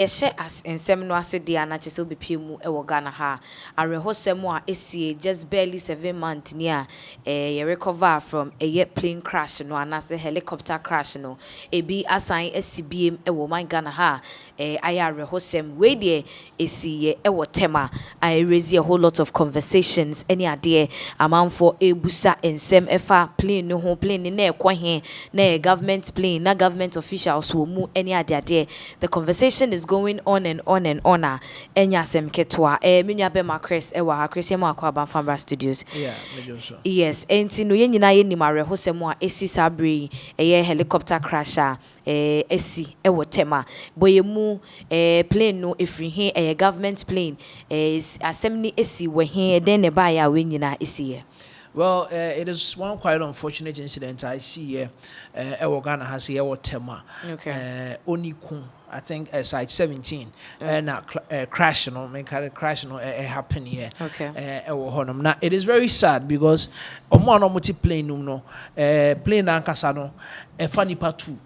Eshe as ensem no ase de anache se obepie mu e wo Ghana ha arehosem a esie just barely 7 months ni a ye recover from a plane crash no anase helicopter crash no ebi asan asibiem e wo man Ghana ha aya arehosem we de esie e wo Tema. I raise a whole lot of conversations any ade amanfo ebusa ensem efa plane no ho plane na ekwa he na government plane na government officials wo mu any ade the conversation is going on and on and on. Enya sem ketwa. Minua be ma Chris e wa ha Chris yema akwa ban Famra Studios. Yeah, sure. Yes, enti no yenyina ye nimare hosem a esi sabre eye helicopter crash esi e wo Tema. Boyemu plane no efri he government plane asem ni esi we he den ne ba ya we nyina esi ye. Well, it is one quite unfortunate incident I see here. Ghana has here what Tema. Okay. Oniku, I think site 17. And crash, you know, make a crash, you know, happen here. Okay. Now it is very sad because multi plane no plane ankasano funny part 2.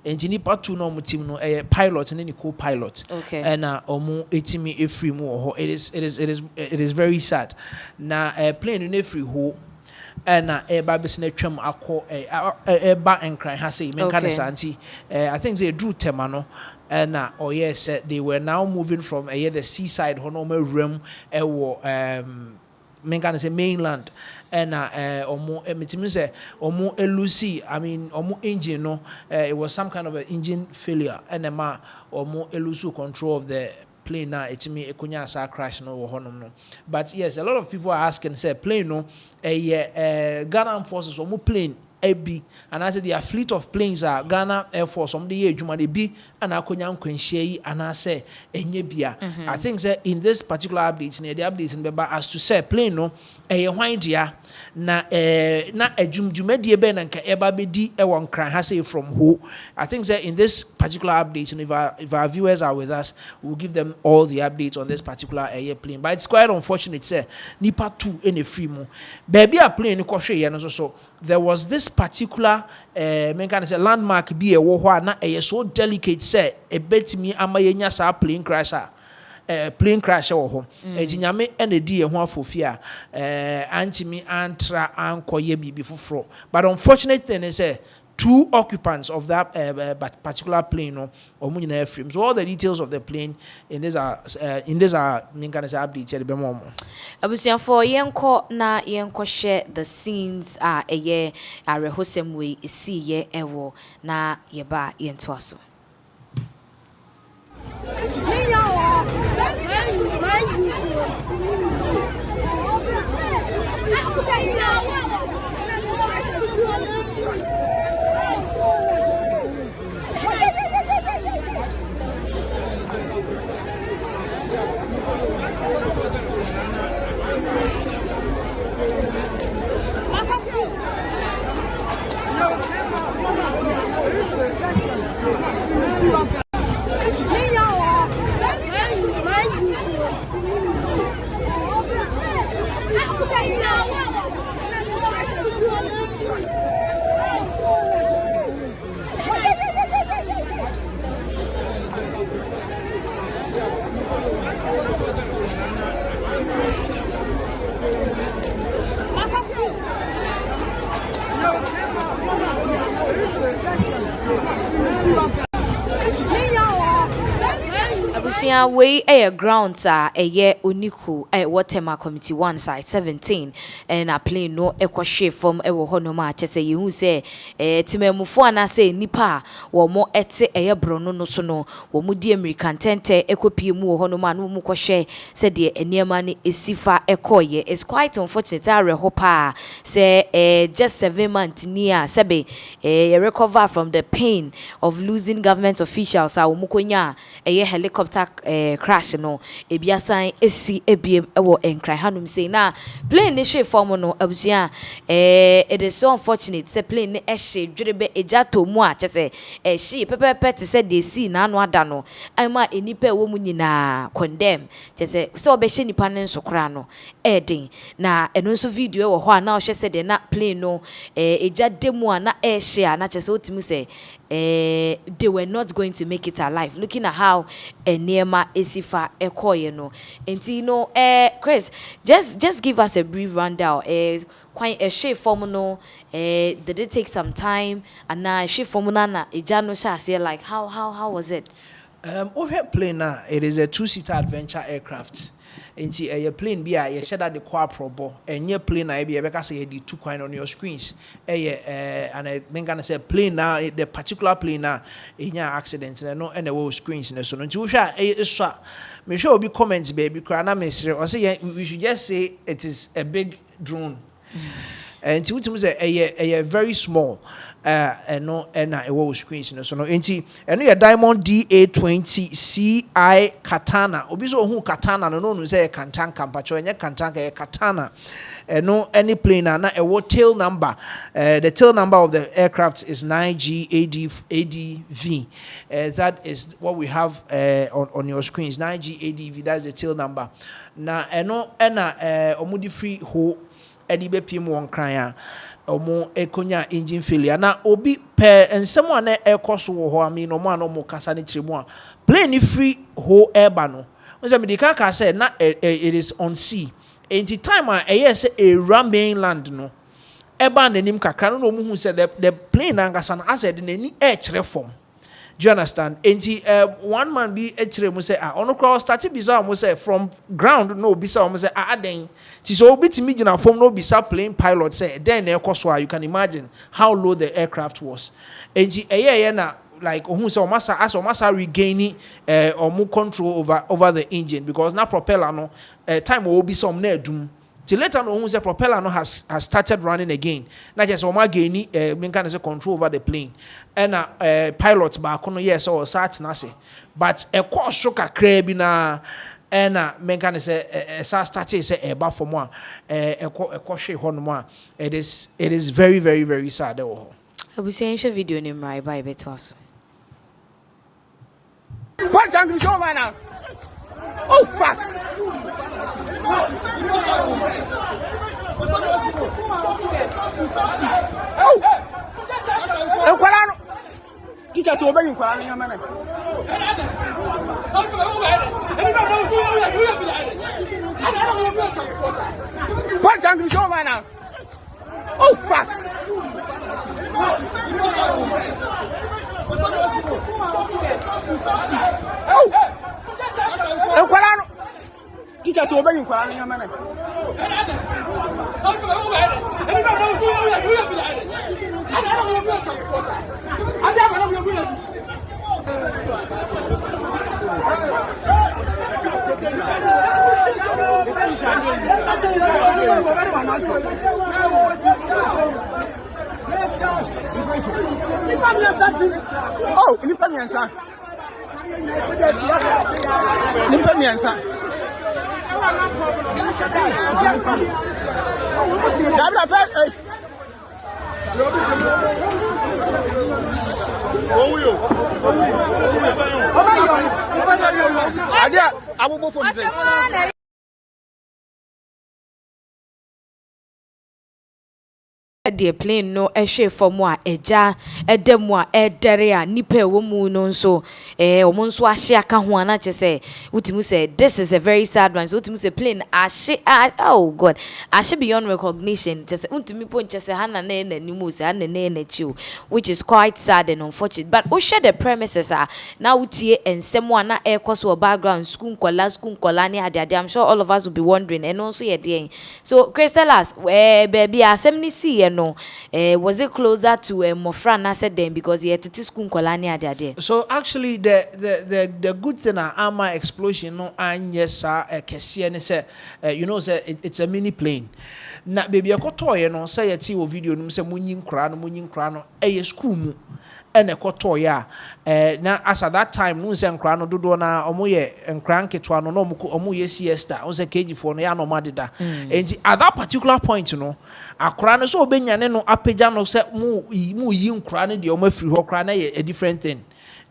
Engineer part 2 no team no pilot and then co-pilot. Okay. And omo etimi efri mu. It is very sad. Na plane no efri ho and eba besine twam akọ eba enkran ha say men kan santi I think they drew Tema no and oh yes they were now moving from the seaside hono room men kan say mainland and omo metimi say omo elusi I mean omo engine no it was some kind of an engine failure and omo elusu control of the plane na etimi ekunya asa crash no wo honom no. But yes, a lot of people are asking say plane no Ghana forces omo plane ebi and as the fleet of planes are Ghana Air Force the year juma de bi and akonya nkwanhia yi ana say enye bia. I think say in this particular update the update in beba as to say plane no hwan dia na adwumdwumadie be na nka eba be di e won kran ha say from who. I think say in this particular update if our viewers are with us we'll give them all the updates on this particular plane, but it's quite unfortunate say nipa 2 in a free mu baby a plane ko hwe ye no so there was this particular men can say landmark be a wo ho na so delicate say e betimi amayenya sa plane crash plane crash wo ho ejinyame ene di e ho afofia antimi antra ankoye bibi foforo. But unfortunate thing is 2 occupants of that particular plane no omunyina frame. So all the details of the plane in this are men can say update here be more. Abusian for yenko na yenko share the scenes eye arehosem we see ye ewo na yeba yento aso. Abusia we grounds Oniku what Tema Committee 1 side 17 and a plane no ekwa from ewo hono ma che say you say timemufo ana say nipa wo mo ete brono no so no wo mu di American tente ekopie mu wo hono ma no mu kwhwe say de eniema ne esifa ekoye. It's quite unfortunate rehopa say just 7 months near sebe recover from the pain of losing government officials wo mu konya helicopter crash no ebiasan esi ebiem ewo enkran hanum say na plane ne hwe form no abusia it is so unfortunate say plane ne hwe dwerebe ejato mu a chese hwe pepepe te say de si na anu ada no ama enipa ewo mu nyina condemn chese say obehye nipa ne nsokra no edin na eno nso video ewo ho a na hwe say de na plane no ejademu a na hwe a na chese otimu say they were not going to make it alive. Looking at how eniema esifa ekoye no enti no Chris just give us a brief rundown quite a shape form no did it take some time and now shape form na ejano sha say like how was it over plane now it is a two-seater adventure aircraft nti a plane bi a ye sheda de kwa probo enye plane na bi e beka say the two coin on your screens and I think can say plane now the particular plane now enya accident no and the screens na so no nti wo hwa so me hwa obi comments baby kra na me sere o say we should just say it is a big drone and nti wutum say a very small no and a wall screens no so no enti eno ye Diamond D3ad CI Katana obi so hu Katana no say kantan kampacho enye kantan ka Katana no any plane na a what tail number the tail number of the aircraft is 9G that is what we have on your screens 9G that's the tail number na eno na omudi free ho edibe pim won kran a omo ekonya engine failure na obi pe ensem a na ekoso wo ho ami no mo anomo kasa ne kiremu a plane free ho airba no onse me dika ka say na it is on sea enti time a yes a mainland no eba nanim kakra no mu hu say the plane angasa na as the nani air kire form. Do you understand? Enti one man be ekire mu say ono kra start bisa mu say from ground no bisa mu say den ti so obitimi gina form no bisa plane pilot say then na ekoso you can imagine how low the aircraft was. Enti na like who say omasa regaining omu control over the engine because na propeller no time obi some na adum till later no who say propeller no has started running again na just oma gaini can say control over the plane and pilot back no yes or sat na say but e course so kakra bi na and can say start say e ba for mo e hwe ho no a it is very very very sad e wo abusian video ni mrai ba beto aso what time do you show right now oh fuck oh teacher so obey nkwara no yamana what time do you show right now oh fuck oh nkwara no teacher so obey nkwara no yamana oh nipa miensa dabra fe owo adia abubo fo mi se the plane no ehwe from a eja edemu a edere a nipa ewo mu no nso omo nso ahye aka ho ana che say utimu say this is a very sad one so utimu say plane ahye oh god ahye beyond recognition che say utimi po nche say hana na nanimu say hana na na chiu which is quite sad and unfortunate but o share the premises na utie ensem a na ekoso background school kola ni ade I'm sure all of us will be wondering and also ye dey so Crystallas baby asem ni see no was it closer to Mofra na said them because he had to school kolani ade so actually the good thing ama explosion no anye sa kese ne say you know say it's a mini plane na baby ekotoye no say yeti wo video no say munyi nkra no school mu ene ekotoye na as at that time no say nkra no dodo na omo ye nkra nketwa no no omo ye siesta o say KG4 no ya no madeda enti at that particular point no akra no so obenya ne no apeja no say mu yi nkra no de omo afiri ho kra na ye a different thing.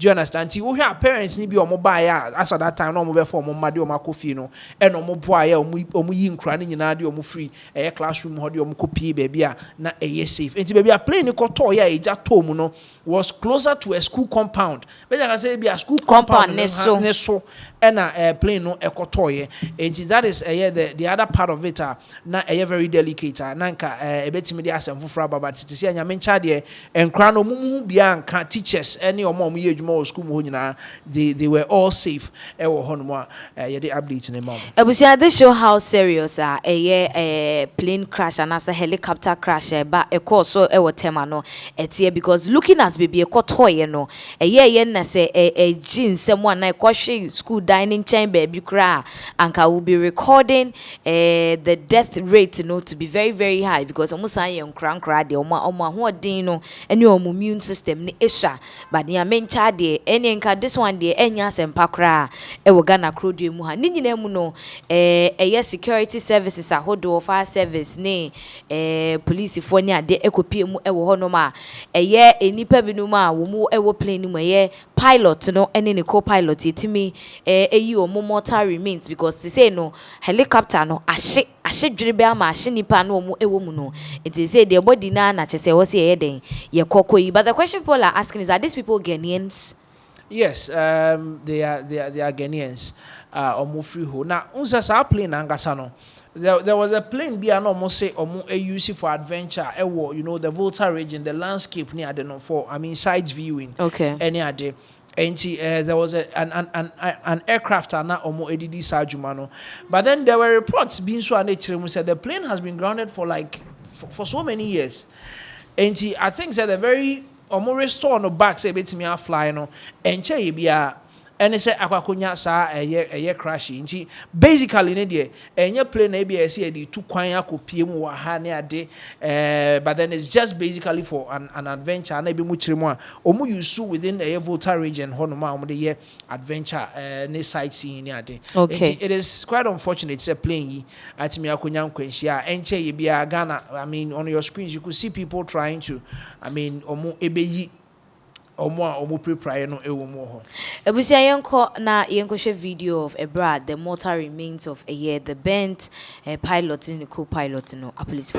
do you understand ti wo hwe parents ni bi omo buy as at that time no omo be for omo made omo akofie no e no omo boa ya omo yi nkura ni nyina de omo free classroom ho de omo kopie baby a na safe enti baby a plane ni koto ya eja to mu no was closer to a school compound be ja say be a school compound ne so na plane no ekoto ye enti that is the other part of it na very delicate na nka ebetimi de asem foforo baba tete se anya mencha de enkra no mumu bia nka teachers any omo ye adwuma o school mu nyina they were all safe wo ho no mo ye de update ne mom ebusia this show how serious plane crash and as a helicopter crash ba cause so Tema no etie because looking at baby ekotoye no ye na say gin someone na ekohwe school dining chamber bi kra anka will be recording the death rate to be very very high because almost say nkra de omo hoodin no ene omo immune system ni esha but ya mencha de ene nka this one de enya sempa kra wo Ghana krodue mu ha ni nyina mu no security services ahodo fire service ne police for ni ade ekopie mu wo ho no ma enipa binum a wo mu wo plane mu pilot no ene ne co-pilot etimi eyi omo mortal remains because they say no helicopter no ahye dwere ama ahye nipa no omo ewo mu no it is say their body na chese wo say den ye kokoyi but the question people are asking is, are these people Ghanaians? Yes, they are Ghanaians. Omo free ho. Now, unsa sa plane angasa no. There was a plane be an almost say use for adventure. The Volta region, the landscape near the for sight viewing. Okay. Any other. And there was an aircraft and not almost ADD Sajumano. But then there were reports being so who said the plane has been grounded for for so many years. And I think that the very almost restore on the back say bit me fly no and che be and say akwakonya sa eye crash nti basically ne de enye plane na be say dey two kwan akopie mu wa ha ne ade but then it's just basically for an adventure na be mu kire mu a omu use within a Volta region ho no ma omu de adventure ne sightseeing ne ade. Okay. It is quite unfortunate it's a plane yi atimi akonya nkwanhia enche ye bia Ghana on your screens you could see people trying to omu ebeyi omo prepare no ewo mo ho ebusia yenko na yenkoshe video of Ebra the mortal remains of a year the bent pilot and the co-pilot no a police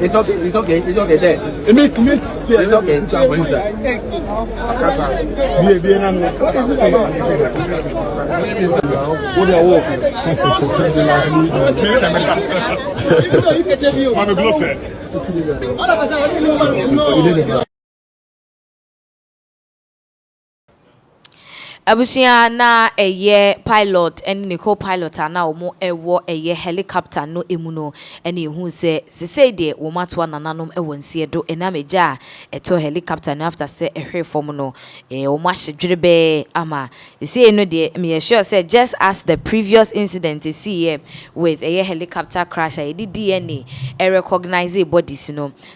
It's okay there. It's okay. Abusia na pilot and the co-pilot na omo ewo helicopter no emuno ene hu se say de wo matwa nananom ewo nsie do enameja eto helicopter no after say ehwe form no wo mahedwerebe ama say no de me sure say just as the previous incident you see here with a helicopter crash the DNA recognize bodies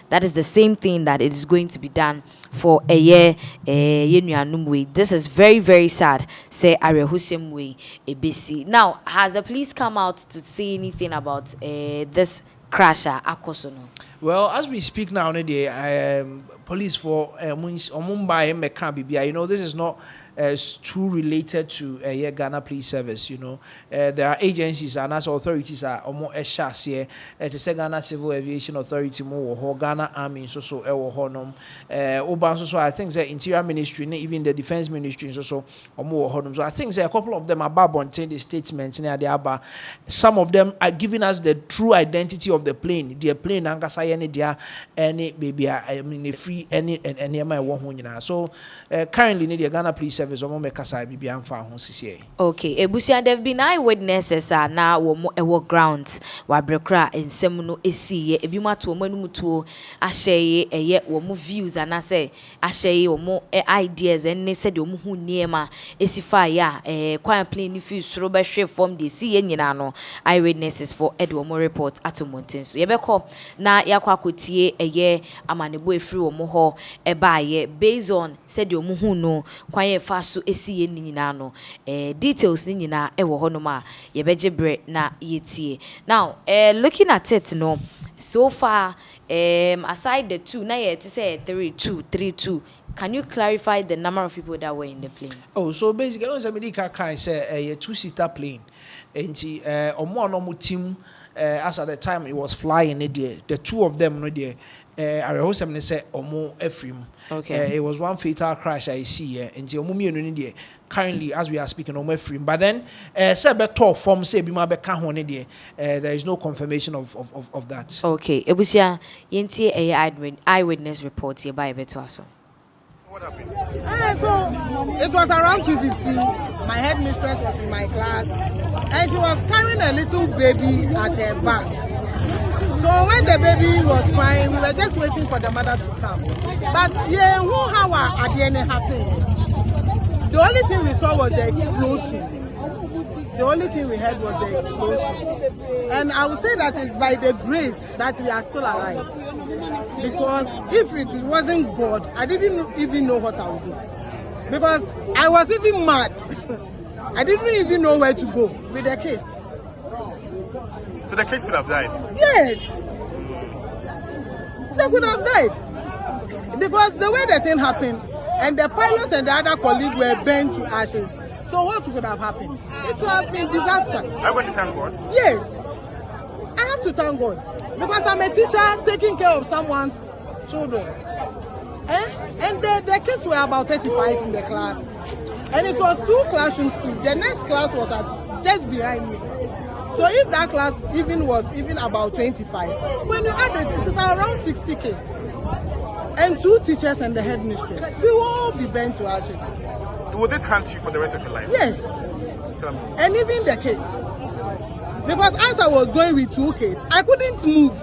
that is the same thing that it is going to be done for a year this is very very sad say arehusem way abc. Now has the police come out to say anything about this crasher akosono? Well, as we speak now, police for Mumbai Meka Bibia, this is not too related to Ghana Police Service. There are agencies and as authorities are more eshas here. To say Ghana Civil Aviation Authority more Ghana Army so honum. So I think the Interior Ministry, even the Defense Ministry so more honum. So I think a couple of them are babontain the statements near the Abba. Some of them are giving us the true identity of the plane. The plane Angasaya any baby free any my one. So currently the Ghana Police Service okay, ebusia there have been eyewitnesses na wo grounds wa brekra ensem no esi ebi mato manum tuo ahye wo views and say ahye wo ideas and said wo hu niema esi fa ya kwan plane fi soro be hwe form de si nyina no eyewitnesses for edwo mo report atomonten so yebekọ na yakwa kotie amanebo efiri wo ho ebaaye based on said wo hu no kwan so esi ye nyina no details ni nyina ewo ho no ma ye bejebre na yetie. Now looking at it no so far, aside the two, now you say 3-2. Can you clarify the number of people that were in the plane? Oh, so basically, on America can say a two-seater plane, and omo normal team. As at the time it was flying, the two of them, no dear. I was say omo efrim. Okay. It was one fatal crash I see, and the omo currently as we are speaking omo efrim. But then, say better form say bima be kahone dear. There is no confirmation of that. Okay. Ebusia yenti a eyewitness report here by beto aso. What happened? So it was around 2:50. My headmistress was in my class, and she was carrying a little baby at her back. So when the baby was crying, we were just waiting for the mother to come. But yeah, how at the end it happened? The only thing we saw was the explosion. The only thing we heard was the explosion. And I would say that it's by the grace that we are still alive. Because if it wasn't God, I didn't even know what I would do. Because I was even mad. I didn't even know where to go with the kids. So the kids could have died? Yes. They could have died. Because the way the thing happened, and the pilot and the other colleague were burnt to ashes. So what could have happened? It would have been disaster. I want to thank God. Yes. I have to thank God. Because I'm a teacher taking care of someone's children. And the kids were about 35 in the class. And it was 2 classrooms too. The next class was just behind me. So if that class was about 25, when you add it, it is around 60 kids. And 2 teachers and the headmistress. We will all be burnt to ashes. Will this haunt you for the rest of your life? Yes. Tell me. And even the kids. Because as I was going with 2 kids, I couldn't move.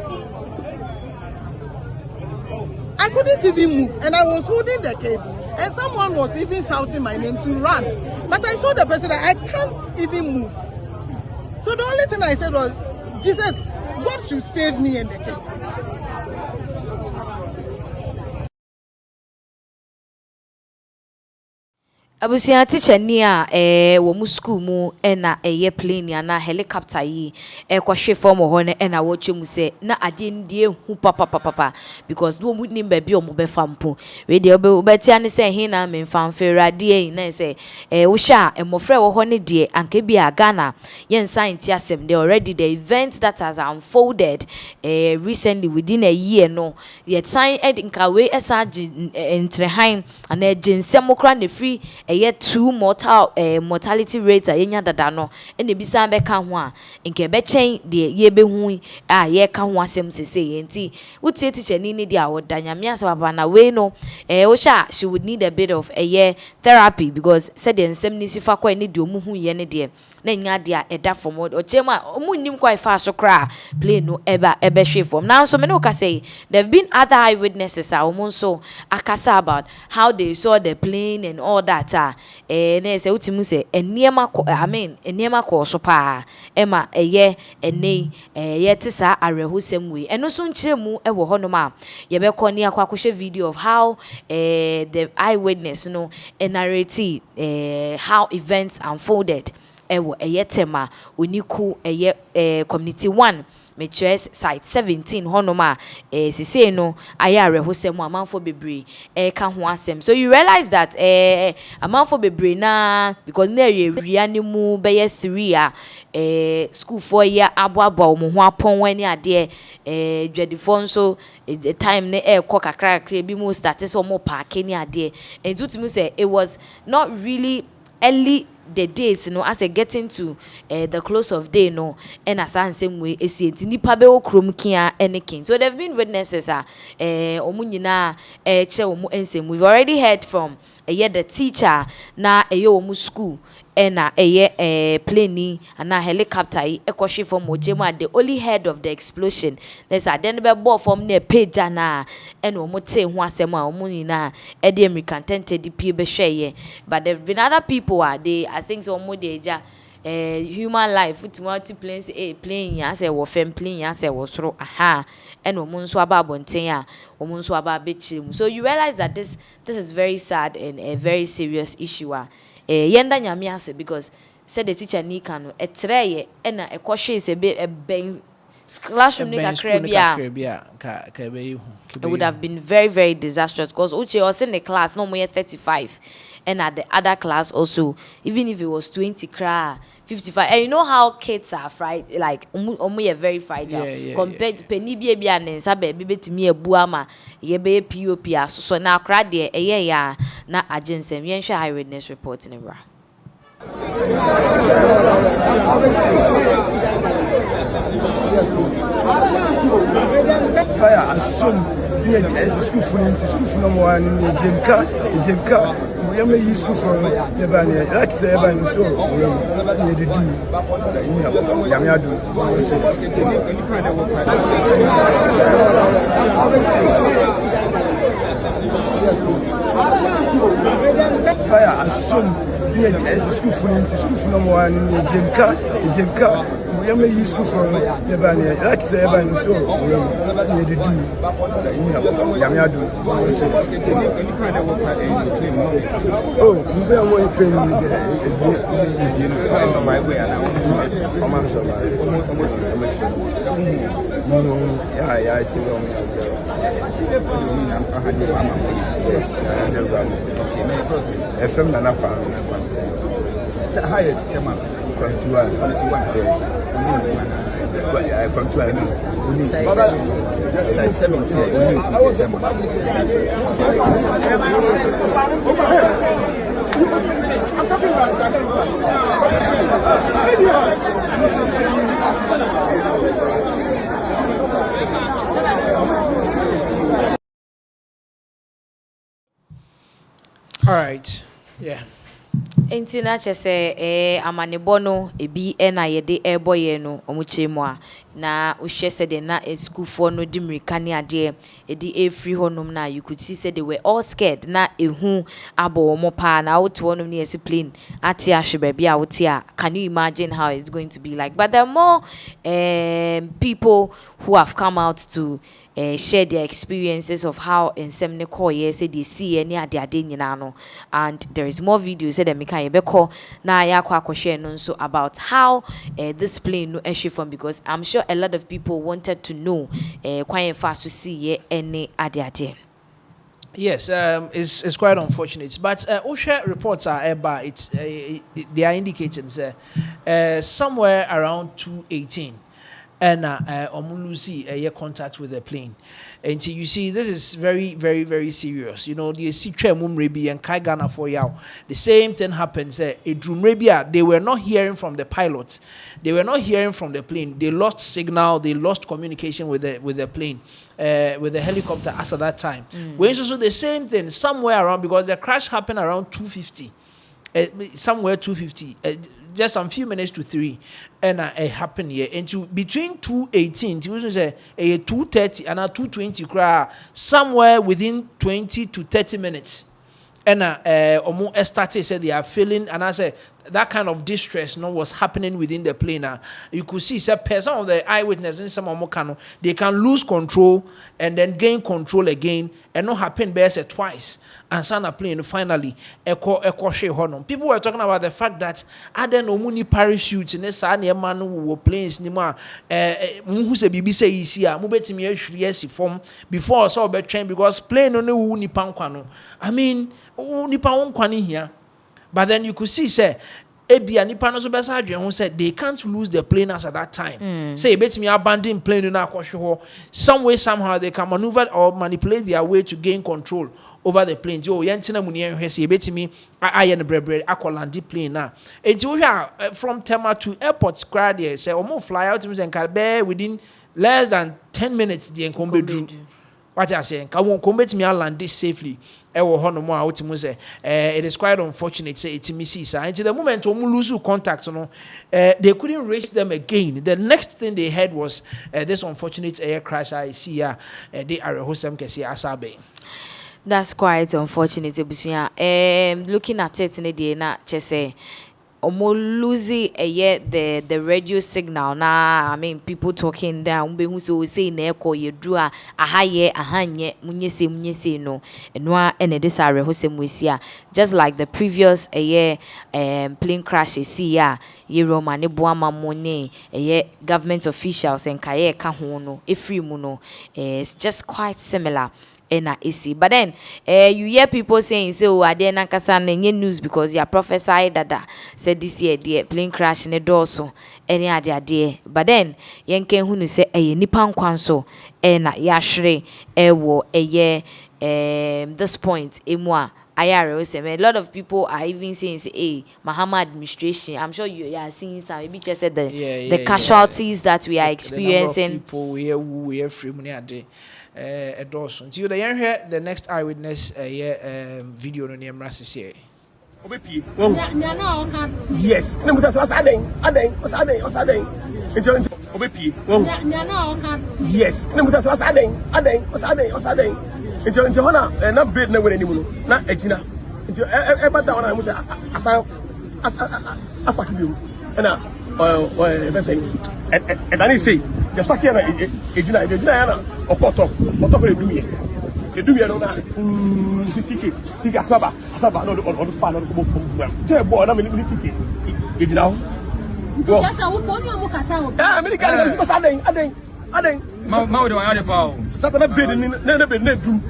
I couldn't even move. And I was holding the kids. And someone was even shouting my name to run. But I told the person that I can't even move. So the only thing I said was, Jesus, God should save me and the kids. Abusia teacher ni a wo mu school mu na plane na helicopter yi kwahwe form ho ne na wo twemu se na ade ndie hu papa because do mu nim ba bi o mo be fampo we de obeti ane se hin na me famfe rade yi na se wo sha emofre wo ho ne de anka bi a Ghana yen science asem they already the event that has unfolded recently within a year no ye time nka we esa entrehan and agency mokra ne free yet 2 mortality rates yenya dada no ene bisa be ka ho a nke be chen de ye be hu a ye ka ho asem sese yenti wutie teacher ni de a wodanya me asaba na we no wo sha she would need a bit of a year therapy because said the nsem ni sifa kwa ni de omu hu ye ne de na nya de a eda form o chema omu nim kwa fa so kra play no ebe hwe form now so me no ka say there have been other eyewitnesses a omu so akasa about how they saw the plane and all that na say utimu say eniema eniema ko so pa ema eye ene ye tisa arehusem we eno so nkyeremu e wo honom a ye be ko ne akwa video of how the eyewitness no narrate how events unfolded ewo Tema oniku community 1 Matrix site 17 honoma sise no ayare hosem amanfo bebre ka ho asem so you realize that amanfo bebre na because na area ni mu be 3 school for year aboabo mo ho apon wani ade dwadifo nso the time na ko kakra bi mu start so mo park ni ade and to me say it was not really early the days as a getting to the close of day no and as an same way esi nipa be okrom kia anything so there've been witnesses omu nyina che omu ensem we've already heard from the teacher na omu school na plane na helicopter ekohwe from ojema the only head of the explosion there's a then be ball from na page na and omu te ho asem a omu nyina the American tented the be hweye but there've been other people they I think so omu de ja human life with multi-planes plane ya say wo fem plane ya say wo soro aha and omu nso aba abonten a omu nso aba bechirim so you realize that this is very sad and a very serious issue yenda nyame ase because said the teacher ni kanu etreye na ekohwe se be ben classroom nika Caribbean. It would have been very, very disastrous because Uche was in the class, no more 35. And at the other class also, even if it was 20 55. And you know how kids are like very fragile. Compared to penny baby and sabe baby to me a buama, ye be POP. So now crowd there, ya na agency, and share eyewitness report in Accra. Fire assume as school for number one in Jimka. We may use school from the banner, like the banner, so we do. Fire assume as school for number one in Jimka. We may use school from the banner, like the banner, so we do. Oh, we are more pain on my way. I see. Yes, FM Nanapa. Hi, Tema. I come All right. Yeah. Enti na chese amanebono ebi na yede eboye no omuchemu a na ohwe se de na school for no dimirika ne ade edi free honum na you could see say they were all scared na ehu abo omo pa na out one ne esi plane ati ahwe bia wote a can you imagine how it's going to be like? But there are more people who have come out to share their experiences of how nsem call say they see any ade nyina no, and there is more videos say them can yebeko na yakwa share no so about how this plane no issue from, because I'm sure a lot of people wanted to know quite fast to see any ade. Yes, it's quite unfortunate, but OSHA reports are about they are indicating somewhere around 2:18. And Omulusi contact with the plane. And so you see, this is very, very, very serious. You know, the Sitre Mumrebi and Kaigana for Yao. The same thing happens. Edrumrebia, they were not hearing from the pilot. They were not hearing from the plane. They lost signal. They lost communication with the plane, with the helicopter as at that time. When so the same thing somewhere around, because the crash happened around 2:50, somewhere 2:50. Just some few minutes to 3, and it happened here. And to between 2:18, to say 2:30 and 2:20, somewhere within 20 to 30 minutes. And Omo started said they are feeling, and I said that kind of distress was happening within the plane. You could see some of the eyewitnesses in some Omokano, they can lose control and then gain control again, and not happen better twice. And Sana plane finally people were talking about the fact that other no money parachutes in this man who planes nima who say bibi say easy mubetimi yes form before so be train, because plane no wu nipa nkwano. I mean nipa nkwani here, but then you could see say ebia nipa no so be sa adwen said they can't lose the plane as at that time. Say betimi abandon plane na akwhwe some way somehow they can maneuver or manipulate their way to gain control over the plane. Oh, yantina muni enhwese betimi aye no brebre akolandi plane na. Enti wo hwa from Tema to airport crowd there say omo fly out to Nkalbe within less than 10 minutes the enkombedru. What I say, can won betimi land this safely. Ewo hono mo a wotimu say it is quite unfortunate say itimi see sa. Until the moment omo lose contact no, they couldn't reach them again. The next thing they heard was this unfortunate air crash I see here. They are hosem kesi asabe. That's quite unfortunate, Ebusia. Looking at it in the day, na chese omo losing the radio signal na. I mean people talking down be who so say na eko ye dru a ahaye ahanye munyese no enwa ene desare ho semwesia just like the previous plane crash see ya ye Roma ne boama money government officials and kaye ka ho no efri mu no it's just quite similar na isi. But then you hear people saying say oh ade na kasa na nye news because ya prophesy that said this year the plane crash ne doso any ade. But then yenke hunu say nipa nkwanso na ya hwere wo this point emwa a lot of people are even saying say hey Mahama administration, I'm sure you are seeing some maybe just said the casualties that we are experiencing. People we are free money ade Dawson. So the young here, the next eyewitness video no near Rassie. Yes. No, what's adding? What's adding? Yes. No, what's adding? Into Hona, not bid no anymore. Not Egina. Into ever down, I must as fuck you. And and I say, the Sakiana, Egina, or top of the Dumia. The Dumia don't 60k. He got Saba, no, or the fan of the book. Tell boy, I'm in the ticket. Egina. Just a woman, American, I think. Mau do I power? Sata bid never been do.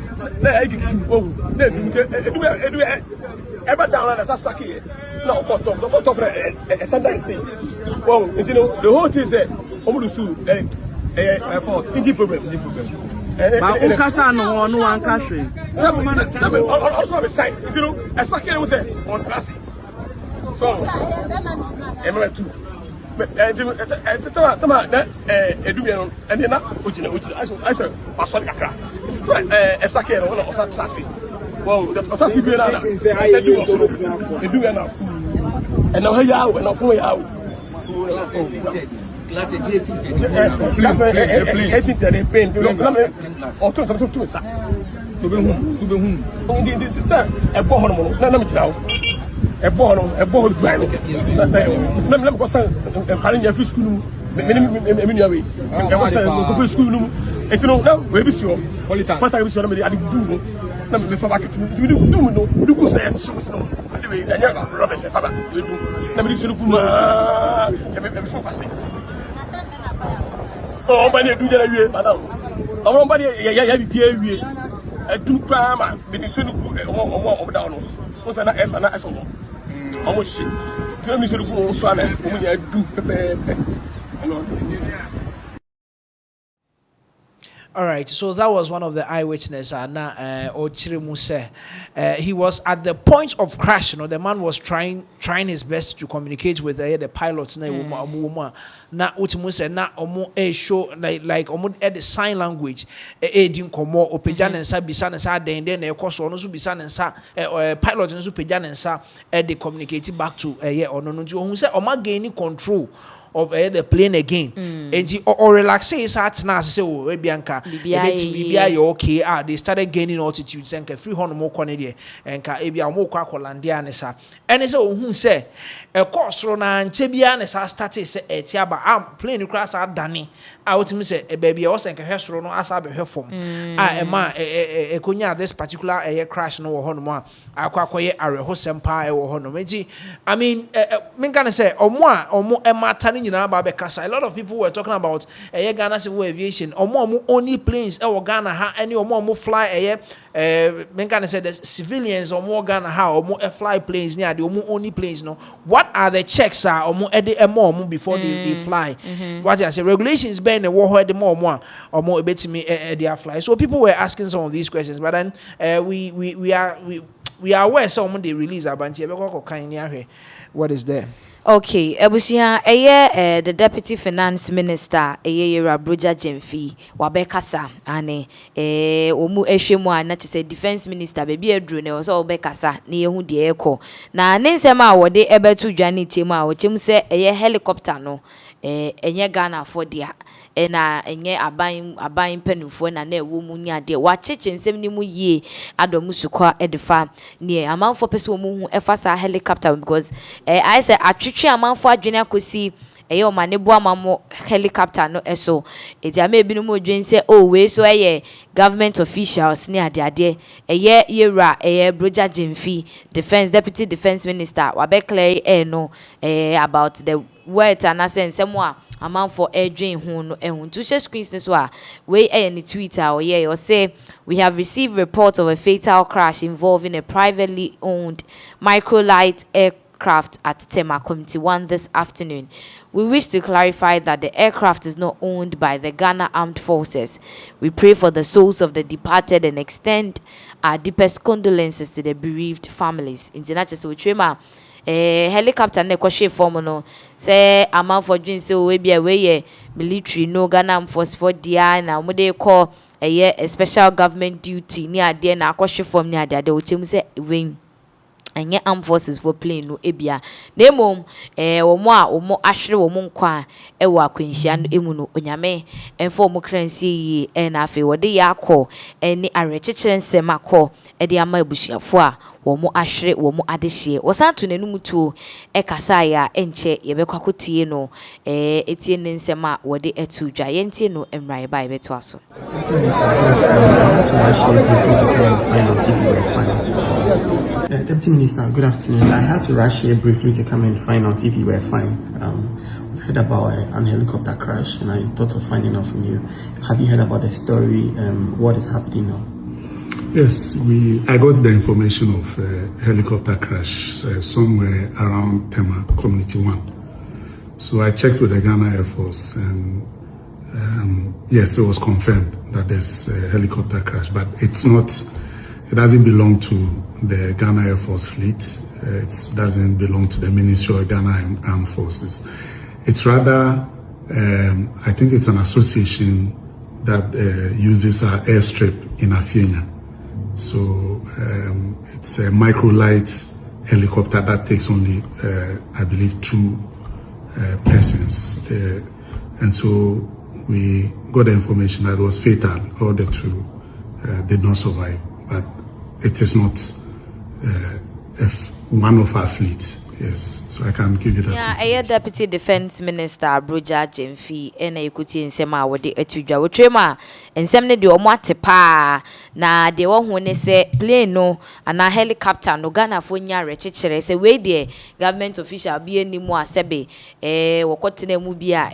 Ever down as a Saki. No, top sometimes say. Well, you know, the whole thing said, Omusu, Indy problem. But Ukasa no one country. Some also have a sign, you know, as Saki was on classic. So, Emma too. Tema Edumiano and then I said, Pastor Accra. It's like a or some classic. Well, that's what I said. You also do enough. And now, how and now, how. Class a paint or to something to a born a born brand. Let me go send a fish school. Many away. I was a school. And you know, now, where is your what I was going to do? Let me back to do say so. Anyway, I have Robert and Father. Let me do Kuma. Oh, but you do that, madam. Oh, but you do crime, but it's so down. What's an S almost shit. Tell me to go swallow when you do. All right, so that was one of the eyewitnesses. He was at the point of crash. You know, the man was trying his best to communicate with the pilots. Na utimuse na omo show like omo the sign language. Din komo opeja nensa bisa nensa den na ekoso ono so bisa nensa pilot nso peja nensa they communicate back to ono no nti ohun say oma gain control of the plane again. And or relax is at now say oh Bianca BBI okay they started gaining altitude senka free horn more Canadian and ka ebia mo kwa Landia nesa and say ohun say e course ro na nche bia nesa started say etiaba plane crash adane out me say baby o senka hwesoro no asa be hwefom ema konya this particular crash no wo hono mo akwakoye areho sempa wo hono menti I mean me can say omo emata ni nyina ba be kasa. A lot of people were talking about Ghana civil aviation omo only planes Ghana ha any omo fly men can say the civilians omo Ghana ha omo fly planes near the omo only planes no. What are the checks omo omo before they fly? What I say regulations be na wo ho de omo ebetimi they fly. So people were asking some of these questions, but then we are aware some they release abanti ebekọ kan ni ahwe. What is there? Okay, Ebusia, the Deputy Finance Minister, Rabroja Jemfi, Wabekasa, ane, omu eshemwa, na say Defense Minister, baby Edrune, was all Bekasa, near who the echo. Na Nensema, what they able to journey Tema, which him say a helicopter no, Ghana for dear. na enye aban panimfo na ewo mu nya de wa cheche nsem ni mu yie adomu sukwa edifa ne amanfo pese wo mu hu efa sa helicopter because I say atwetwe amanfo adwene akosi eye o mane bo amamo helicopter no eso eti ama ebi no mo dwen se oh we so government officials ni ade eye yera broja jemfi deputy defense minister wa be clear no about the word and nsɛm a amanfo edwen ho no ehun to share screens so a we ni Twitter or say we have received reports of a fatal crash involving a privately owned microlight aircraft at Tema Committee 1 this afternoon. We wish to clarify that the aircraft is not owned by the Ghana Armed Forces. We pray for the souls of the departed and extend our deepest condolences to the bereaved families. International Trema helicopter ne kwahwe form no say amount for dwen say we bia we military no Ghana Armed Forces for dia na mo dey call a special government duty ni ade na kwahwe form ni ade o chem say wen anye armed forces for plane no ebia na emom omo ahwere omo nkwa ewo akwanhia no emu no onyame enfo omo kransi yi na afi wode yakọ ni arechechire nsem akọ de ama abusuafo a womo ahwere womo adehye wosanto nanum tuo kasa ya enche yebekwa kotie no etie ne nsem a wode etu dwa yentie no emra ba yebeto aso. Deputy Minister, good afternoon. I had to rush here briefly to come and find out if you were fine. We've heard about an helicopter crash, and I thought of finding out from you. Have you heard about the story? What is happening now? Yes, I got the information of helicopter crash somewhere around Tema, Community 1. So I checked with the Ghana Air Force, and yes, it was confirmed that there's a helicopter crash, but it doesn't belong to the Ghana Air Force fleet. It doesn't belong to the Ministry of Ghana Armed Forces. It's rather, I think it's an association that uses our airstrip in Afienya. So it's a microlight helicopter that takes only, I believe, 2 persons. And so we got the information that it was fatal. All the 2 did not survive. But it is not one of our fleet. Yes, so I can give you that. Yeah, Deputy Defense Minister Broja Jemfi ena ikuti nsema wode etudwa wotrema nsem ne de omo atepa na de wo ho ne se plane no ana helicopter no Ghana fo nya rechechere se we de government official bi enimu asebe wokotena mu bia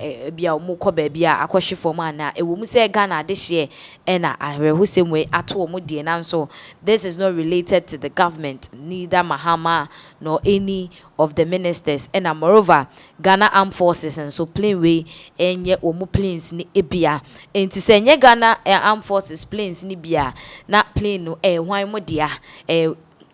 omo ko ba bia akohwe fom ana ewo mu se Ghana de hye ena ahwehusem we ato omo de na nso this is not related to the government, neither Mahama nor any of the ministers, and moreover Ghana Armed Forces and so plane way enye omo planes ni ebia enti se enye Ghana Armed Forces planes ni bia na plane no hwan mo dia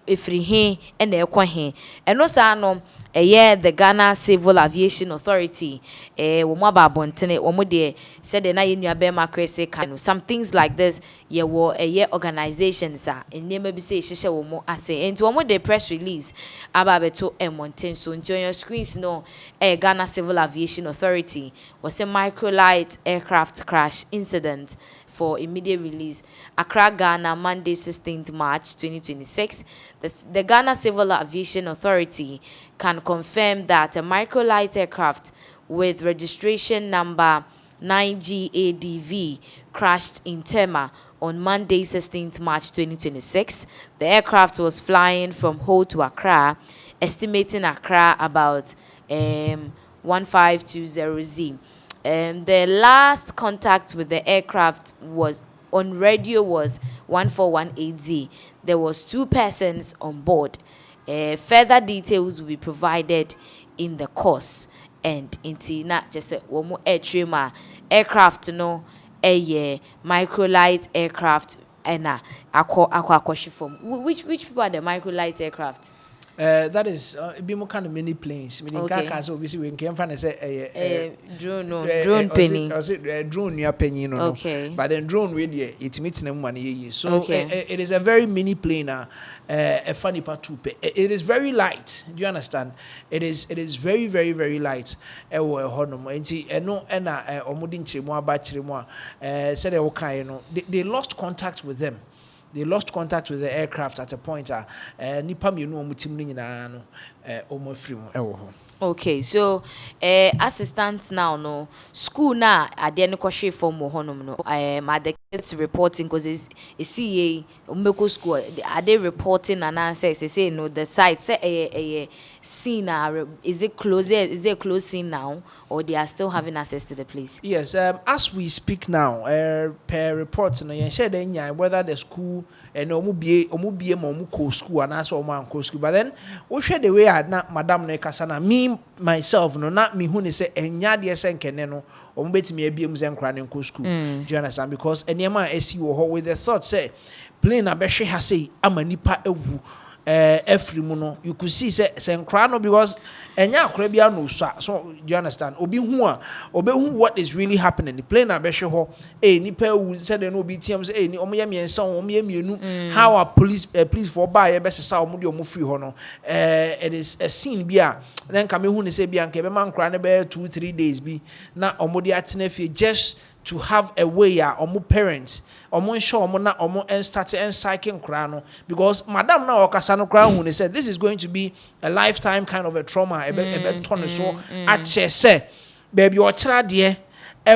efiri he na ekwa he eno sa no the Ghana Civil Aviation Authority wo mo ababontene wo mo de said na ye nua be makrese kan some things like this ye wo organizations a enema bi se hihye wo mo ase enti wo mo de press release ababeto monten so nti on your screens no Ghana Civil Aviation Authority was a microlight aircraft crash incident for immediate release. Accra, Ghana, Monday, 16th March 2026. The Ghana Civil Aviation Authority can confirm that a microlight aircraft with registration number 9GADV crashed in Tema on Monday, 16th March 2026. The aircraft was flying from Ho to Accra, estimating Accra about 1520Z. The last contact with the aircraft was on radio was 1418Z. There was 2 persons on board. Further details will be provided in the course. And inti na just womo aircraft no microlight aircraft and akwa from which people are the microlight aircraft? That is be more kind of mini planes. Meaning car so obviously we can find a drone penny. Drone near penny no. Okay. But then drone radio it meets them money. So it is a very mini plane. A funny part too. It is very light. Do you understand? It is very very light. They lost contact with them. They lost contact with the aircraft at a point. Okay, so assistants now no school na ade no kwhwe form honum no at the kids reporting because it's CA medical school are they reporting and say no the site say scene is it close scene now or they are still having access to the place? Yes, as we speak now per reports no yen share den whether the school omu bie ma ko school and as omu anko school, but then we share the way na madam no kasa na me myself no not me who say enya de senkene no omu betimi abiem zenkra ne nko school. Do you understand? Because eniema esi wo ho with the thought say plane abehwe ha say amanipa ewu every no you could see say senkra no because enya akora bia no so do you understand obi hu what is really happening the plane abehwe ho nipa ewu say de no obi tiam say ni omo ye miensa omo ye mienu how a police for buy be sesa omo de omo free ho no it is a scene bia then ka me hu ni say bia nka be man kra ne be 2-3 days bi na omo de atena fie just to have a way omo parents omo nsure omo na omo start and cycling kra no because madam na okasa no kra hu ni said this is going to be a lifetime kind of a trauma ebe ton so ache say baby o kira de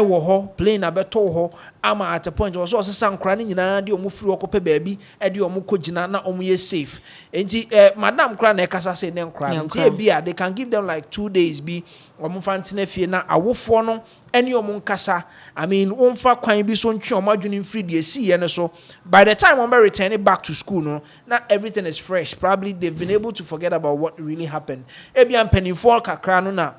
wo ho plane abeto ho ama at a point also osesa nkra ni nyina de omo free okope baby e de omo kogina na omo ye safe enti madam kra na ekasa say ne nkra enti e bia they can give them like 2 days bi omo fantena fie na awofo no ene omo nkasa I mean onfa kwan bi so ntwe omo adwene free de si ye ne so by the time omo return it back to school no na everything is fresh probably they've been able to forget about what really happened e bia mpanifo kakra no na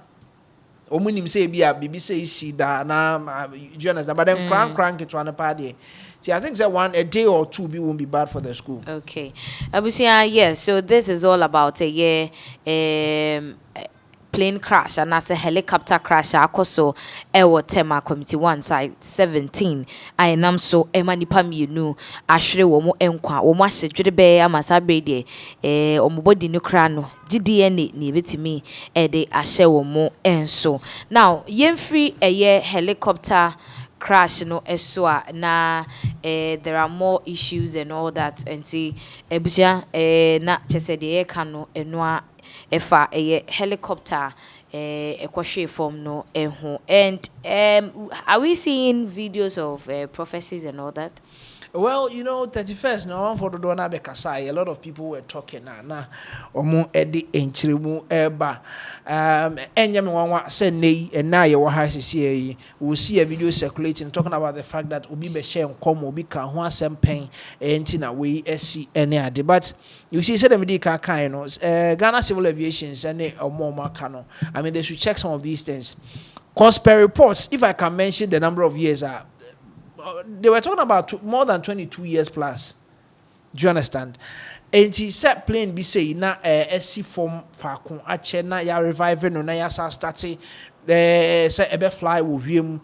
omunim say bia bibi say si da na journalists but then crank it to an party. See, I think that a day or two won't be bad for the school. Okay. Abusia, yes, so this is all about a year plane crash and as a helicopter crash akoso ewo Tema committee 1 side 17 I am so emanipa mienu ahwere wo mo enkwa wo mo ahyedwere be amasa be de omobodi no kra no GDN ni betimi de ahye wo mo enso now yemfree eye helicopter crash no eswa na there are more issues and all that and see ebusia na chese de kano enoa efa a helicopter ekwahwe form no eho and are we seeing videos of prophecies and all that? Well, you know, 31st no for the dona be kasai a lot of people were talking na omo edi enchiremu eba enya me wanwa say nei na ye wo ha sisi we see a video circulating talking about the fact that obi be share nkom obi ka ho asem pen enti na we esi ene ade but you see say the media kan no Ghana Civil Aviation ene omo maka no I mean they should check some of these things cause per reports if I can mention the number of years they were talking about more than 22 years plus. Do you understand? And he said plane be say na SC form fakun ache na ya revive no na ya starting say ebe fly with him.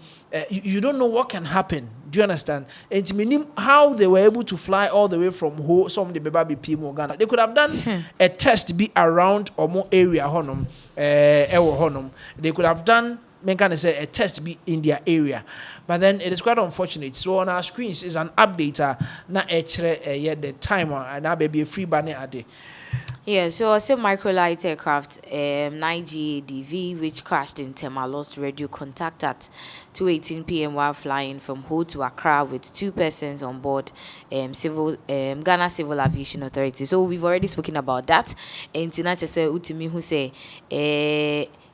You don't know what can happen. Do you understand? And meaning how they were able to fly all the way from home, some of the baby people Ghana. They could have done a test be around or more area honum honum. They could have done say a test be in their area, but then it is quite unfortunate. So on our screens is an updater na the timer and now be a free banner a day. Yeah, so I say microlight aircraft 9GADV which crashed in Tema lost radio contact at 2:18 p.m. while flying from Ho to Accra with 2 persons on board Ghana Civil Aviation Authority. So we've already spoken about that. And Tinacha say utimi who say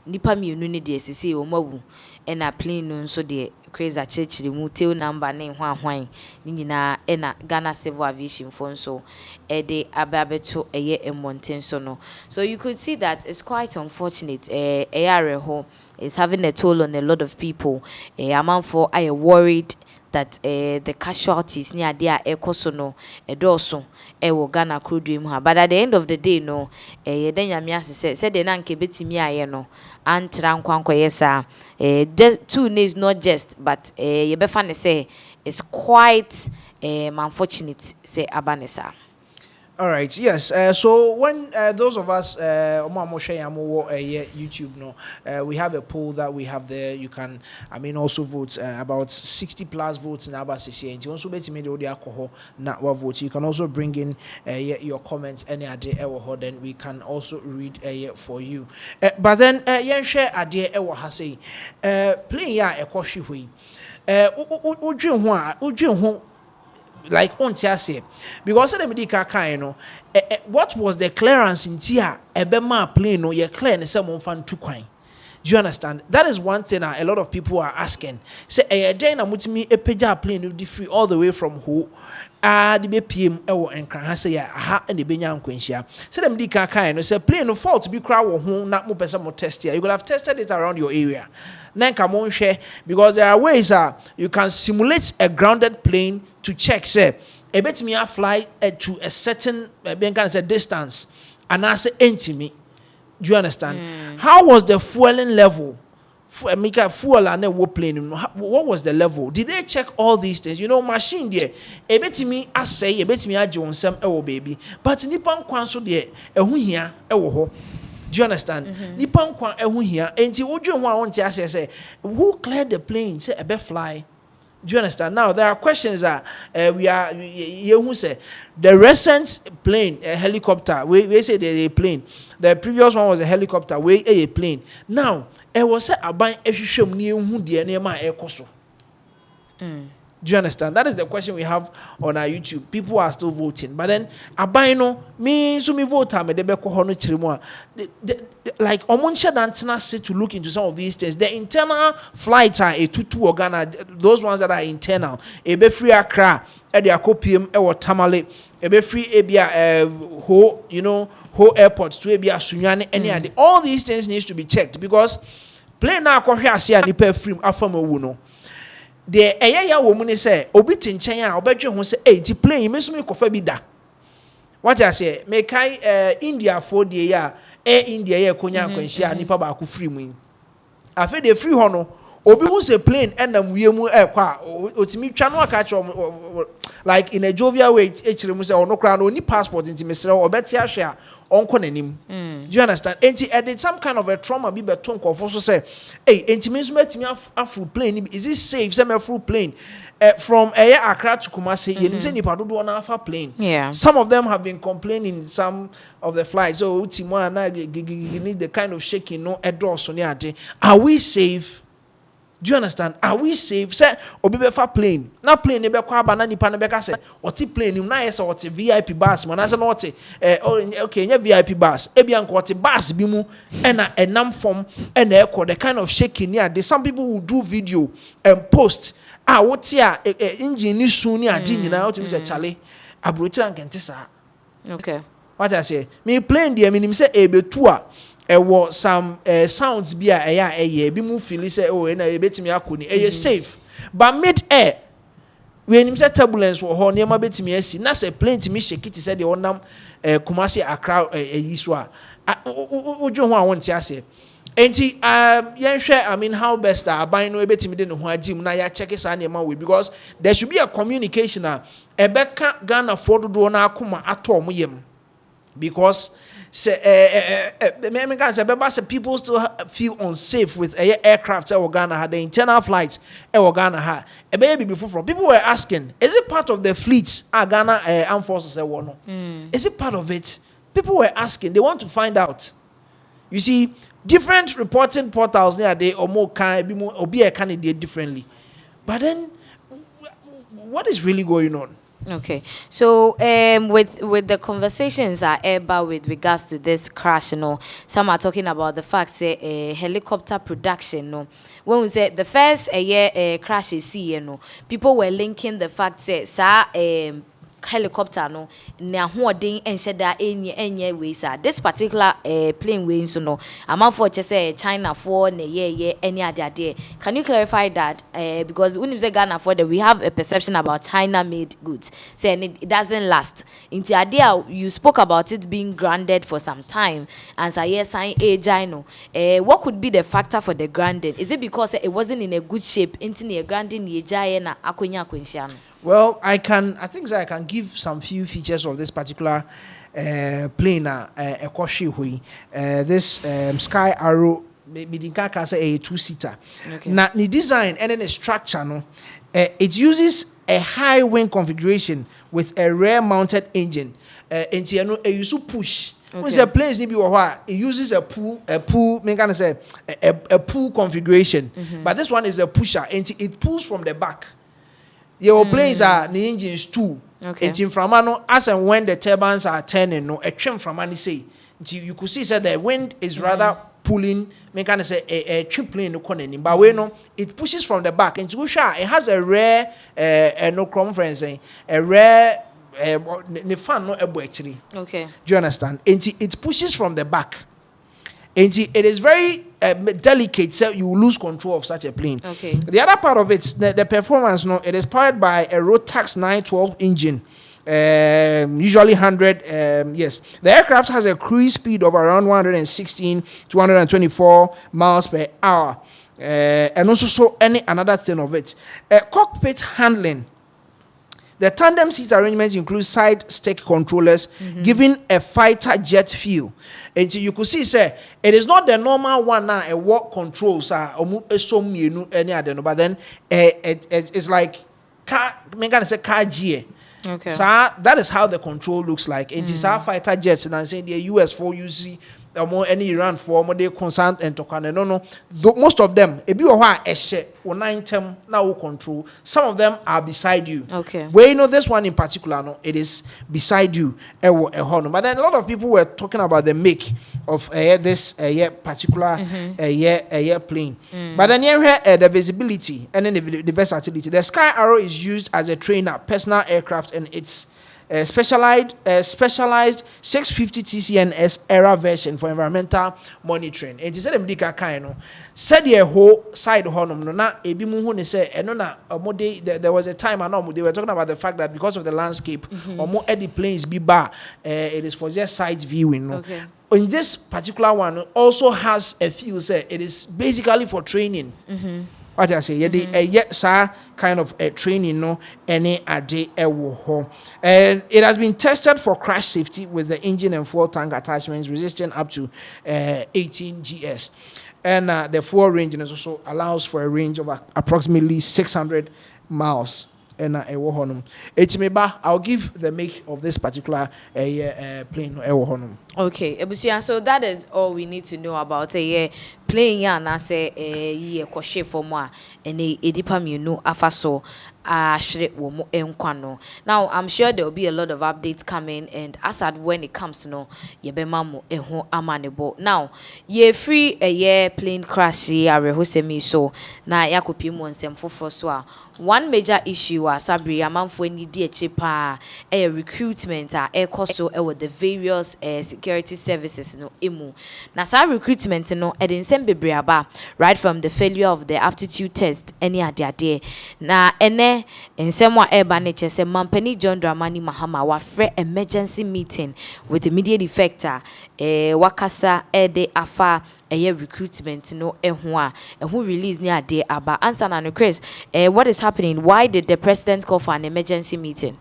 nipa mienu ne de sisi o mawu ena plane no so de crazy chechiri mu tail number ne hwan ni nyina ena Ghana Civil Aviation phone so de ababeto eye emonten so no so you could see that it's quite unfortunate ARHO is having a toll on a lot of people amanfo are worried that the casualties near there ekosono edoso ewo Ghana crude dream ha. But at the end of the day no then yamia said the nanke betimi aye no antra nkwanko yesa just 2 days not just but ye befa ne say it's quite unfortunate say abanesa. All right. Yes. So when those of us YouTube we have a poll that we have there. You can, also vote about 60 plus votes in about CCA. And you also bet me the alcohol not vote. You can also bring in your comments any day then we can also read for you. But then share idea say playing a koshi hui. Like on tiase because the medical kind what was the clearance in tia ebema plane no ye clear ne say mon fan 2 kwan. Do you understand? That is one thing a lot of people are asking. Say day na mutimi epeja plane no free all the way from who the BPM ewo enkran say ya aha na benya nkwanhia. Say the medical kind no say plane no fault bi kra wo ho na mo pese mo test here. You could have tested it around your area. Because there are ways you can simulate a grounded plane to check say a bit me fly to a certain distance and I say me. Do you understand? How was the fueling level? Fuel and a plane. What was the level? Did they check all these things? Machine there. A bit me I say a bit me I join some baby. But Nippon Kwanso there here do you understand? Nippon Kwan ehu here. Enti wodwe ho a won tia say who cleared the plane say ebe fly. Do you understand? Now there are questions that who say the recent plane, a helicopter. We say the plane. The previous one was a helicopter. We a plane. Now it was a ban ehwehwem ne ehu de na ma ekoso. Do you understand? That is the question we have on our YouTube. People are still voting. But then, abino me so me vote me de be ko ho no chiremu like omunche dantina say to look into some of these things. The internal flights are a tutu Ghana, those ones that are internal. E be free Accra, e de akopiem e wo Tamale, e be free ebia ho airport to ebia Sunyane any and all these things needs to be checked because plane na akohwe ase a nipa free afam owu no. The eya woman say obi tinchen a obedwe ho say ti plane me so me kofa bi da what I say me kai India for the ya India ya konya kwanhia nipa ba ko free mu afi de free ho no obi hu say plane enam wiemu kwa otimi twa no aka cho like in a jovial way echire mu say ono kra no ni passport intimi sere obeti ahwe a onko nanim. Do you understand? Enti did some kind of a trauma be beton kofo so say hey enti me so metimi afu plane is it safe say me full plane from Accra to Kumasi yense nipa dodo na afa plane. Yeah. Some of them have been complaining some of the flights so utimo na need the kind of shaking no edoso ne ade. Are we safe? Do you understand? Are we safe? Say obi be fa plane. Na plane ne be kwa aba na nipa ne be ka say oti plane nim na yes oti VIP bus man na say no oti okay nya VIP bus. E bia nko oti bus bi mu e na enam form e na ekọ the kind of shaking near there. Some people will do video and post what ya engine ni soon ni adi nyina oti me say chale abrochira nkente sa. Okay. What I say? Me plane there me nim say e be tu a was some sounds be a be move feel say oh na e betimi akoni e safe but mid air when him say turbulence wo ho na ma betimi asi na say plane timi shake it say the onam Kumasi Accra yiso a odwo ho a won ti ase enti yen hwe how best aban no e betimi de no ho agim na ya check sa na ma we because there should be a communication ebeka Ghana for do na akoma ato mo yem because people still feel unsafe with aircraft Ghana had the internal flights Ghana baby before people were asking is it part of the fleets Ghana armed forces is it part of it? People were asking, they want to find out. You see different reporting portals there they or more can be a candidate differently, but then what is really going on? Okay, so with the conversations about with regards to this crash, some are talking about the fact that helicopter production, when we say the first crash is people were linking the fact that helicopter no na hooding enhyeda enye we sa this particular plane way so no amount for say China for na any ade. Can you clarify that because when you say Ghana for that we have a perception about China made goods saying it doesn't last into idea you spoke about it being grounded for some time and say yes sign no what could be the factor for the grounding? Is it because it wasn't in a good shape into the grounding na akonya kwenhyia no? Well, I think I can give some few features of this particular plane. This Sky Arrow, maybe say a 2-seater. Okay. Now, the design and then the structure, no, it uses a high wing configuration with a rear-mounted engine. And it uses push. Okay. When the planes need it uses a pull, a pull configuration. But this one is a pusher, and it pulls from the back. Your planes are the engines too. Okay. And in Framano, as and when the turbines are turning, no, a trim from any say. You could see that the wind is rather pulling, a trim plane no corner. But we know it pushes from the back. And it has a rare, no conference, a rare, the fan no actually. Okay. Do you understand? And it pushes from the back. And it is very delicate, so you lose control of such a plane. Okay. The other part of it, the performance, no, it is powered by a Rotax 912 engine, usually 100. Yes, the aircraft has a cruise speed of around 116 to 124 miles per hour, and also so any another thing of it, cockpit handling. The tandem seat arrangements include side stick controllers, giving a fighter jet feel. And so you could see, say, it is not the normal one now, a walk controls, but then it's like car, car G. Okay. So that is how the control looks like. It is our fighter jets, and I'm saying the US 4UC, or any Iran for more they concerned and Tokane. No. Most of them, a bit of a share or 9 term now control. Some of them are beside you. Okay. Where you know this one in particular, no, it is beside you. But then a lot of people were talking about the make of this particular plane. But then here the visibility and then the versatility. The Sky Arrow is used as a trainer, personal aircraft, and it's specialized 650 TCNS era version for environmental monitoring. And said them kind no said the whole side honum no na ebi mu hu ne say eno na there was a time and they were talking about the fact that because of the landscape omo eddy planes be bar it is for just side viewing no. Okay. In this particular one also has a feel say it is basically for training. What I say, yeah, kind of a training, no, any a day, and it has been tested for crash safety with the engine and fuel tank attachments resisting up to 18 GS, and the fuel range also allows for a range of approximately 600 miles. And I'll give the make of this particular plane. Okay, Ebusia, so that is all we need to know about a plane. Yeah, na say ye koshe for moi and edipam you know afaso. Now I'm sure there will be a lot of updates coming, and as at when it comes to no yebemamu eho amanebo. Now ye free a year plane crash ye arehosemi so na yakopi mu nsem foforo so one major issue was sabri amanfo ni di echepa recruitment ekoso with the various security services no emu na sa recruitment no e dey nsem bebre aba right from the failure of the aptitude test any ade na ene nsem wa eba ne chese Mampani John Dramani Mahama wa free emergency meeting with immediate effect wakasa de afa recruitment no who release ni ade aba answer na no Chris what is happening? Why did the president call for an emergency meeting?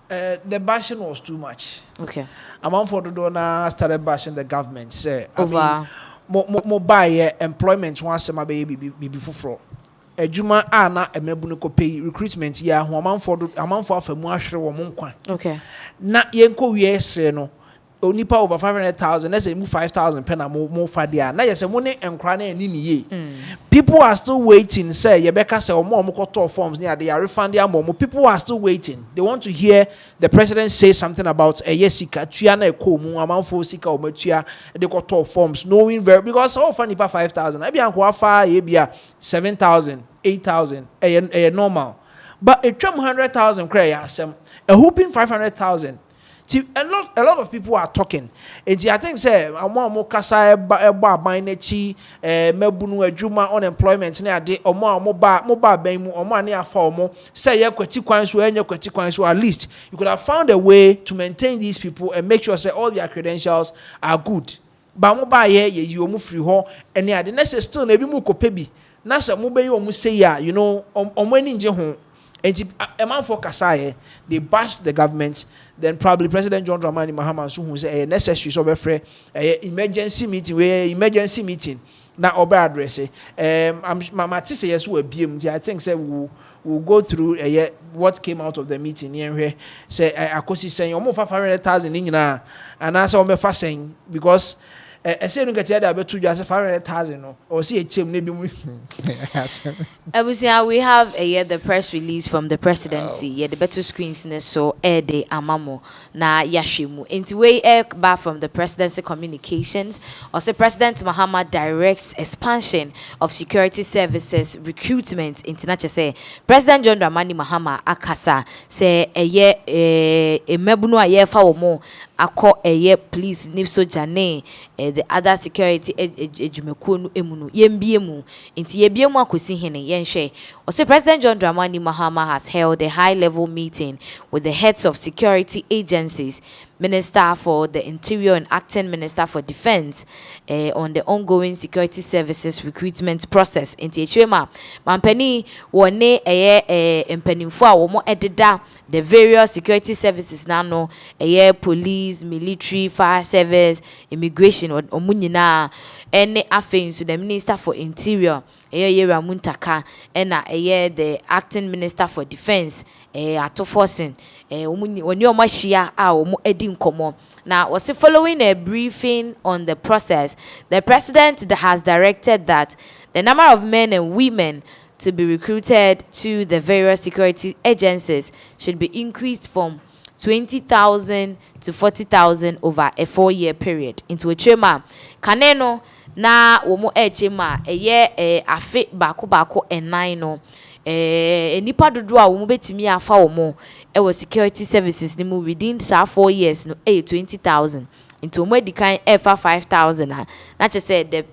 The bashing was too much. Okay. Among for the donor started bashing the government. Say over more buy employment once my baby before. Ejuma ana emebunu ko pay recruitment ya ho amanfo afamu ahwere wo monkwa. Okay. Na yenko wiese no onipa over 500,000 let's say move 5,000 pen more for there na yes money enkra na ani niye people are still waiting say yebeka say omo to forms near they are refunding am people are still waiting they want to hear the president say something about yesika tua na ekomu amanfo sika omatua they got to forms knowing very because all for nipa 5,000 e bia nko afa ye bia 7,000 8,000 normal. but a tram 100,000 cray a whooping 500,000. A lot of people are talking. And I think say more kasa eba bainechi mebunu adwuma unemployment na ade omo ba ban mu omo ane afa omo say ye kwati kwan so enye kwati kwan so at least you could have found a way to maintain these people and make sure say all their credentials are good. Ba mo ba ye omo free ho ene ade na say still na bi mu kopebi na say mo be ye omo say ya you know omo ani nje ho. And a man for Kasaye, they bashed the government. Then probably President John Dramani Mahama who say necessary so be emergency meeting meeting. Now obe address I'm my say yes we be I think say we'll go through what came out of the meeting here. Say akosi saying almost 500,000 in na and answer on me fast saying because I say no get here about 500,000 no or see a chim maybe we have the press release from the presidency the better screens so de amamo na yashimu into way back from the presidency communications or say President Mahama directs expansion of security services recruitment international say President John Dramani Mahama akasa say mebuno ayefa omo akọ police nipso jane the other security ejumekuo no emunu yembiemu inti yebiemu akosi hene yenhwe o say President John Dramani Mahama has held a high level meeting with the heads of security agencies, Minister for the Interior and Acting Minister for Defense on the ongoing security services recruitment process. Inti echwema mampani wone empanimfo a womo ededa the various security services nano police, military, fire service, immigration omunyina ene afein so the Minister for Interior Yera Muntaka ena the Acting Minister for Defense atoforsen oni omashia a omo edi nkomo. Now was following a briefing on the process, the president has directed that the number of men and women to be recruited to the various security agencies should be increased from 20,000 to 40,000 over a 4-year period. Into a chema kaneno na womo chema afe bako enai no nipa dodo a womo betimi afa womo security services ni mu within 4 years no 20,000 into womo edikan 5,000 na che say the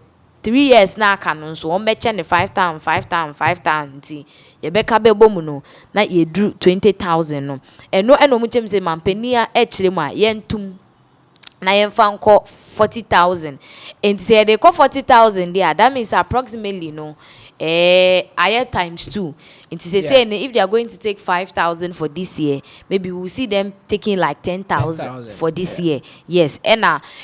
3 years na aka no so won beche ne 5,000 nti ye beka bebo mu no na ye dru 20,000 no eno mu chem say mampania kire mu a yentum na yemfa nko 40,000 and say they call 40,000 there that means approximately no times 2 and say if they are going to take 5,000 for this year, maybe we'll see them taking like 10,000 for this year. Yes, and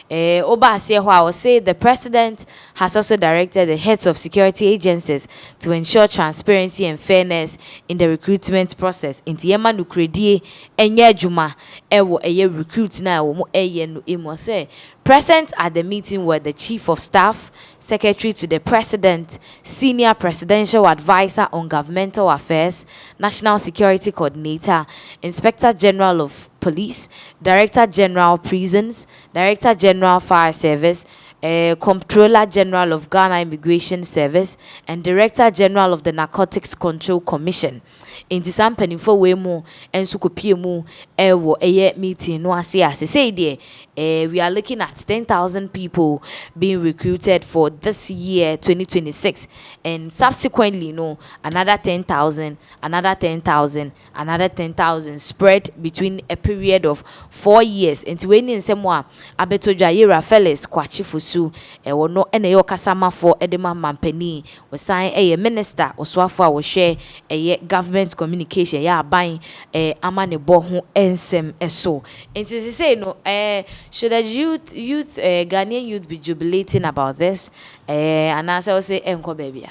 Oba I will say the president has also directed the heads of security agencies to ensure transparency and fairness in the recruitment process. Inti yema nukredi enye juma recruit na no say present at the meeting were the Chief of Staff, Secretary to the President, Senior Presidential Advisor on Governmental Affairs, National Security Coordinator, Inspector General of Police, Director General Prisons, Director General Fire Service, Comptroller General of Ghana Immigration Service, and Director General of the Narcotics Control Commission. In this for way more and sukopie meeting no say there we are looking at 10,000 people being recruited for this year 2026 and subsequently another 10,000 another 10,000 spread between a period of 4 years. And when in some more abetoja yera fellas kwachifusu no ene yo kasama for edema mampeni was sign a minister or swafa was share a government communication buying amane bohu ensem eso. And to say no should the youth Ghanaian youth be jubilating about this and as I say enko baby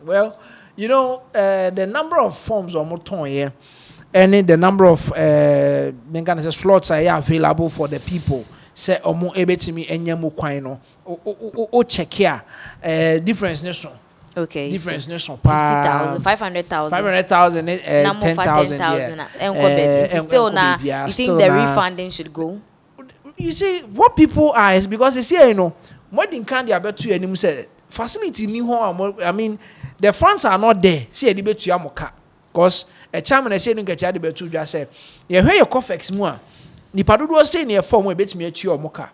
well, you know, the number of forms or moton here and the number of slots are available for the people say omo ebetimi enyemu kwan no o check here difference nation. Okay. Difference nation 50,000, 500,000. 500,000 10,000 yeah. Still now you think the refunding should go? You see what people are is because you see more than can they about to any say facility ni ho I mean the funds are not there. See a debate to Yamoka. Because a chairman is saying get debate to just say, you hear your Cofex more. Nipadu was saying a form where bet me at your mocha.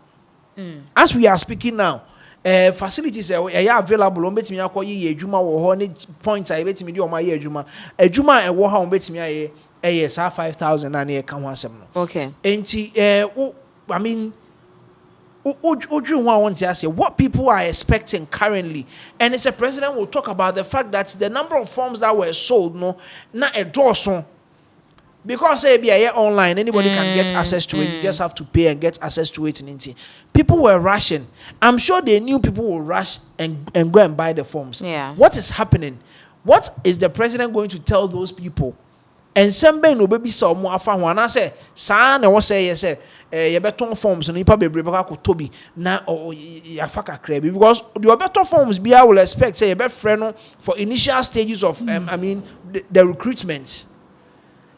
As we are speaking now, facilities are available on bet me a juma or honey points I bet me on my year juma. A juma and war home bet me a yes, 5,000 and a come once. Okay. And I mean, what people are expecting currently, and it's a president will talk about the fact that the number of forms that were sold, no, not a dozen. Because online, anybody can get access to it. You just have to pay and get access to it. People were rushing. I'm sure they knew people will rush and go and buy the forms. Yeah. What is happening? What is the president going to tell those people? And somebody no baby saw more after one. I say, son, I was say, yes, you better forms and you probably be able to be now or ya fuck a crabby because your better forms be I will expect say a better friend for initial stages of I mean the recruitment.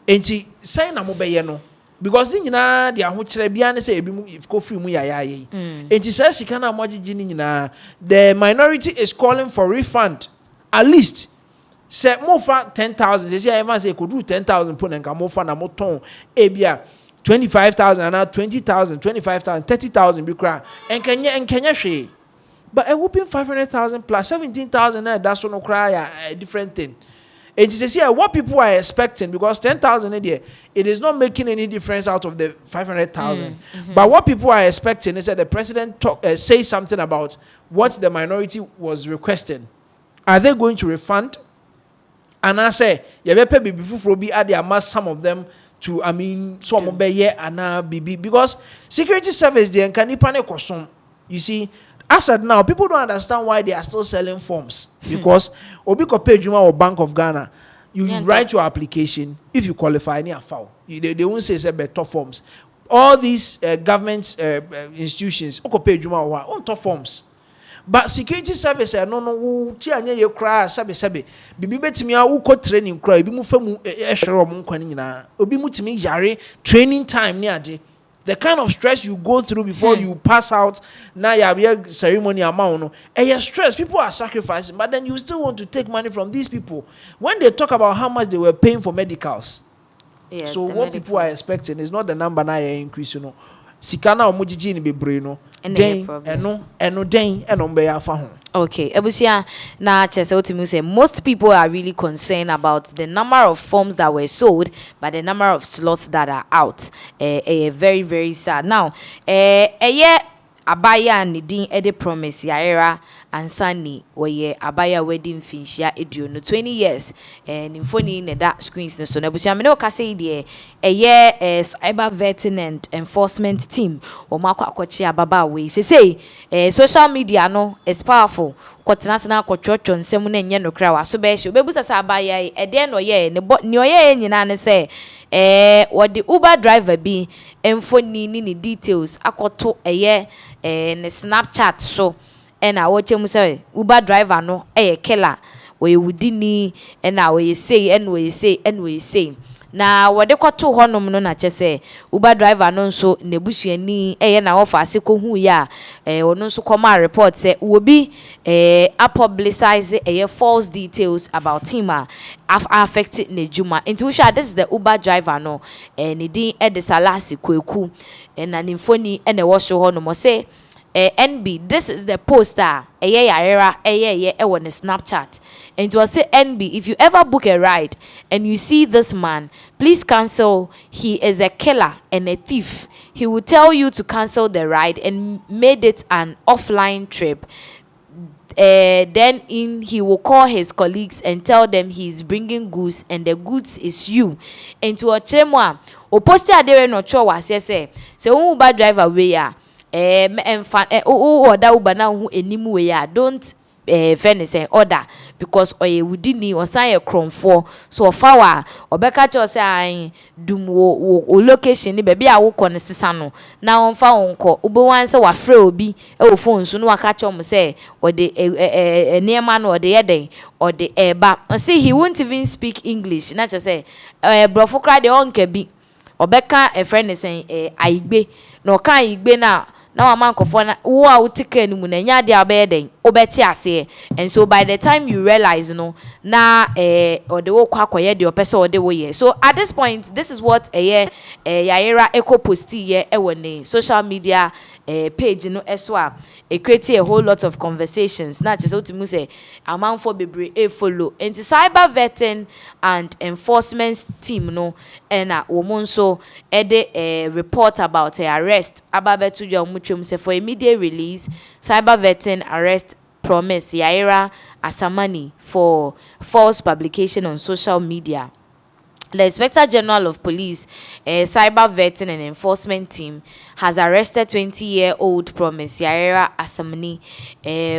And see, say na mo be no because in na the ahokyere bia ne say ebi go free mu yaya yi. And see say sika na mo agigi ni nyina the minority is calling for refund at least. Say more for 10,000. They say everyone say could do 10,000 put and come for na mo ton ebia 25,000 and 20,000, 25,000, 30,000 be cry and Kenya she. But a whooping 500,000 plus 17,000 that's no cry a different thing. It is here what people are expecting because 10,000 a day it is not making any difference out of the 500,000. But what people are expecting is that the president say something about what the minority was requesting. Are they going to refund? And I say, you better be before be add the some of them to I mean some and because security service they can panic or some. You see, as at now, people don't understand why they are still selling forms because Obiko pay Juma or Bank of Ghana, you write your application if you qualify any foul. They won't say it's a better forms. All these government institutions, Oko pay Juma or on top forms. But security service no ti anya ye kra sabe bibi betimi a wo training kra bi mu famu ehwere om nkwan nyina obi mutimi yare training time ni ade the kind of stress you go through before you pass out na ya ceremony amount no stress people are sacrificing but then you still want to take money from these people when they talk about how much they were paying for medicals. So what people are expecting is not the number na increase sikana omujiji ni bebre no eno den be afa ho. Okay, ebusia na chese otimi say most people are really concerned about the number of forms that were sold but the number of slots that are out. Very very sad. Now abaya ni din ede promise yaera ansani weye abaya wedding finchia edu no 20 years nimfoni ne da screens ne so na busia me no ka say de cyber vetting and enforcement team o makwa akochi ababa we say social media no is powerful kwotena na akotwocho nsem na enye no kra wa so be hye obebusa sa abaya ede no ye ne oye nyina ne say what the Uber driver be enfoni ni details akoto ne Snapchat so na wo chem say Uber driver no killer we wudini na we say na wode kwato honom no na chese Uber driver no nso nebusuani na ofa ase ko hu ya ono nso koma report say wo bi publicize false details about Tema affected Nejuma into which this is the Uber driver no ne din Salasi kweku na nimfoni na wo so honom say NB, this is the poster. On Snapchat. And it was say NB, if you ever book a ride and you see this man, please cancel. He is a killer and a thief. He will tell you to cancel the ride and made it an offline trip. Then he will call his colleagues and tell them he's bringing goods and the goods is you. And to a chemwa, o poster adere no cho was say Uber driver we ya. Order Uber now who enimu we ya don't fairness and order because oye wudini osan ye kromfo so ofawa obeka cho say dum wo location ni baby a wo kɔ ne sesa no na onfa onko ube wan say wa frɛ obi e wo phone so no aka cho mo say ode niema no ode yeden ode eba say he won't even speak English na che say brofo kra de onka bi obeka e friend say aigbe na oka aigbe na wa man kofo na wo a wo tika ni mu na nya de abeden obeti ase. And so by the time you realize no na or the wo kwakoye the person or the way. So at this point, this is what Yaira echo posti ye e social media page no eswa it created a whole lot of conversations. Not just what to say amount for bebre follow into cyber vetting and enforcement team no and woman so a report about a arrest ababetu muchum say for immediate release cyber vetting arrest promise Yaira Asamani for false publication on social media. The Inspector General of Police, Cyber Vetting and Enforcement Team, has arrested 20-year-old Promise Yaira Asamani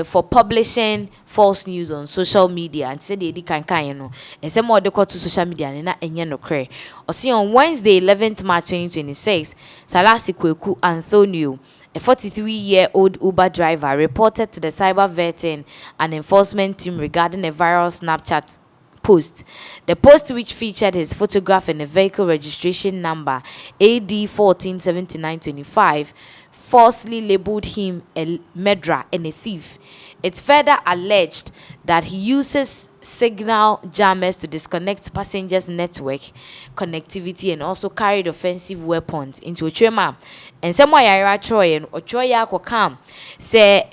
for publishing false news on social media. And said they can no. And some more they call to social media and na enye no kre. Or see on Wednesday, 11th March 2026, Salasi Kweku Antonio, a 43-year-old Uber driver, reported to the Cyber Vetting and Enforcement Team regarding a viral Snapchat post. The post, which featured his photograph and a vehicle registration number AD147925, falsely labeled him a murderer and a thief. It further alleged that he uses signal jammers to disconnect passengers' network connectivity and also carried offensive weapons into Tema. And someone Yaira Troy and Ochoya Kwakam say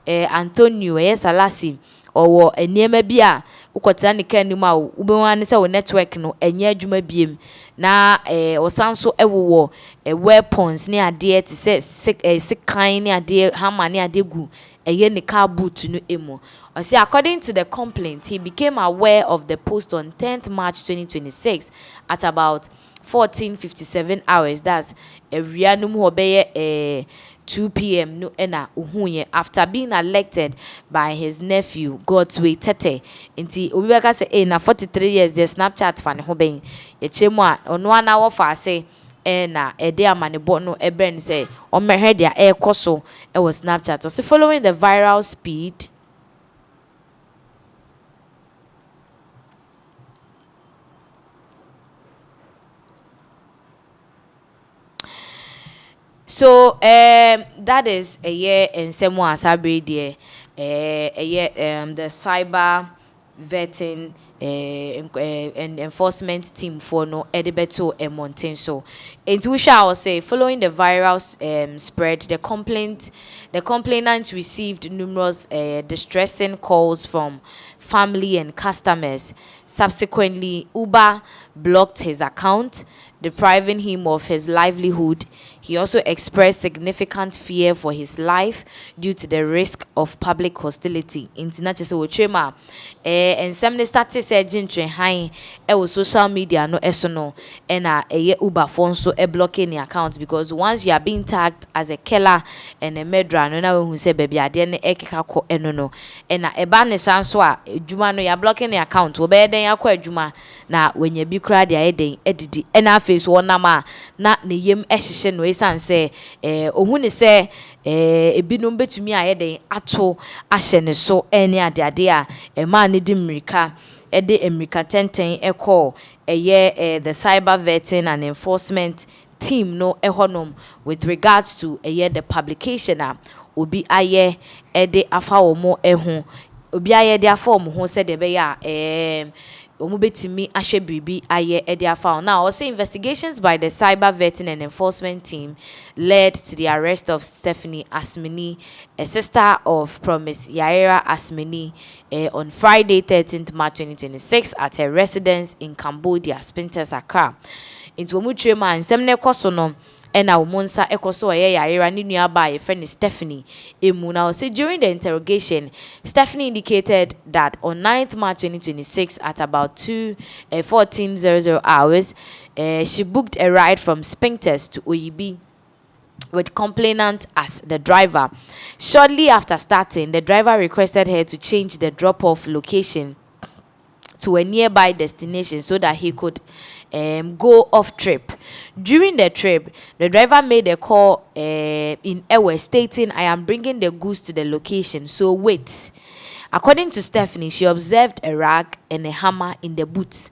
Antonio Salasi or a niema bia ukotira ne kan nim a ubewan se wo network no enye adwuma biem na osan so ewo weapons ne ade te se sikan ne ade hammer ne ade gu ne car boot no emu. I say according to the complaint, he became aware of the post on 10th March 2026 at about 14:57 hours. That's rianum obeye 2 p.m. no ena uhuye after being elected by his nephew Govt Tete. Inti obiaka say na 43 years the Snapchat fan ho ben ye chemu a ono ana wo fa say na ede amanebo no eben say o mehwe dia ekoso e was Snapchat. So following the viral speed, so that is a year in some more sabre there a year the cyber vetting and enforcement team for no edibeto and mountain. So into shall say following the viral spread, the complainant received numerous distressing calls from family and customers. Subsequently, Uber blocked his account, depriving him of his livelihood. He also expressed significant fear for his life due to the risk of public hostility. International Tema and some started saying high social media no esono and Uber phone so blocking the account because once you are being tagged as a killer and a murderer, no na who say baby adene ekeka enono and a ban so juma no you are blocking the account obe den yakwa adwuma na when you be kra dia eden edidi na face one nama na ne yem ehihye no esan say ohun ne say ebinom betumi ayeden ato ahye ne so ene ade a ma ne di mrika ede emrika tenten ekọ the cyber vetting and enforcement team no ehonom with regards to the publication obi aye ede afa omo ehu obi aye de afa omo ho se de be ya omubetimi ahwe bibi aye ede afa. Now also investigations by the cyber vetting and enforcement team led to the arrest of Stephanie Asmini, a sister of Promise Yaira Asmini, on Friday 13th March 2026 at her residence in Cambodia, Spinters, Accra. Into omutrema and semne kosono ena umonsa ekoso Yaira ni nuaba ye friend Stephanie emu. Now say during the interrogation, Stephanie indicated that on 9th March 2026 at about 14:00 hours, she booked a ride from Spinters to Oyibi with complainant as the driver. Shortly after starting, the driver requested her to change the drop-off location to a nearby destination so that he could go off trip. During the trip, the driver made a call in Ewe stating, "I am bringing the goods to the location, so wait." According to Stephanie, she observed a rag and a hammer in the boot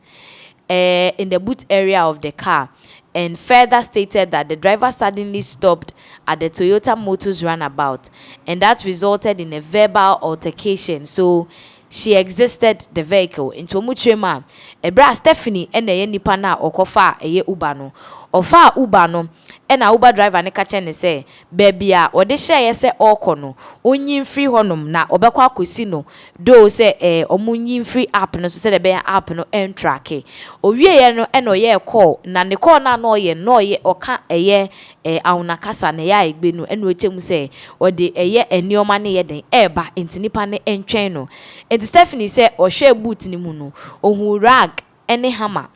area of the car. and further stated that the driver suddenly stopped at the Toyota Motors roundabout, and that resulted in a verbal altercation. So she exited the vehicle into Mutrema. Ebra Stephanie and the nipa na okofa eye Uber no. Ofa Uber no, and a Uber driver ne kache ne say, baby a ode share say oko no, onyin free honum na obekwa akosi no, do say omunyin free app no, so say the be app no entrake. Owie ye no eno ye call na ne call na no ye oka eye awuna kasa ne ya egbe no eno echemu say ode eye enioma ne ye den eba ntinipa ne entwen no. And Stephanie say ohwe boot ni mu no, ohun rag ene hammer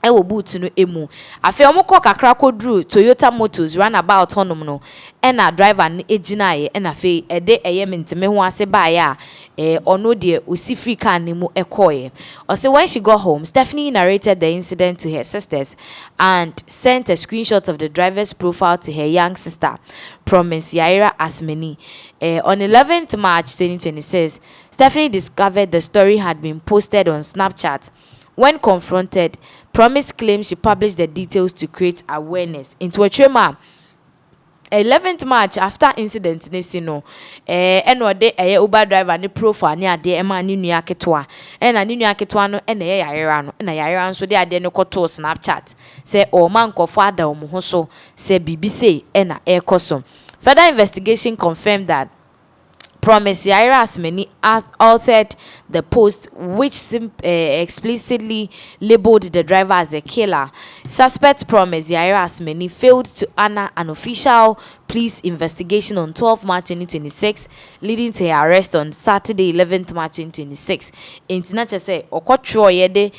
ewo boot no emu afi omukọ kakra kodru Toyota Motors roundabout honum no na driver ne ejinaye na afi ede eye menteme ho ase baaye a ono de osifri car ne mu ekoye. Ose when she got home, Stephanie narrated the incident to her sisters and sent a screenshot of the driver's profile to her young sister, Promise Yaira Asmeni. On 11th March 2026, Stephanie discovered the story had been posted on Snapchat. When confronted, Promise claimed she published the details to create awareness. Into a trema 11th March after incident nesino eno de Uber driver ne profile ne ade e ma ne nua ketwa na ne nua ketwa no na ye yayera no na yayera nso de ade ne koto Snapchat say o man kofo ada o mo ho so say bibi say na e koso. Further investigation confirmed that Promise Yaira Asmeni authored the post, which explicitly labeled the driver as a killer. Suspect Promise Yaira Asmeni failed to honor an official police investigation on 12 March 2026, leading to her arrest on Saturday 11th March 2026. Internet say okotro yede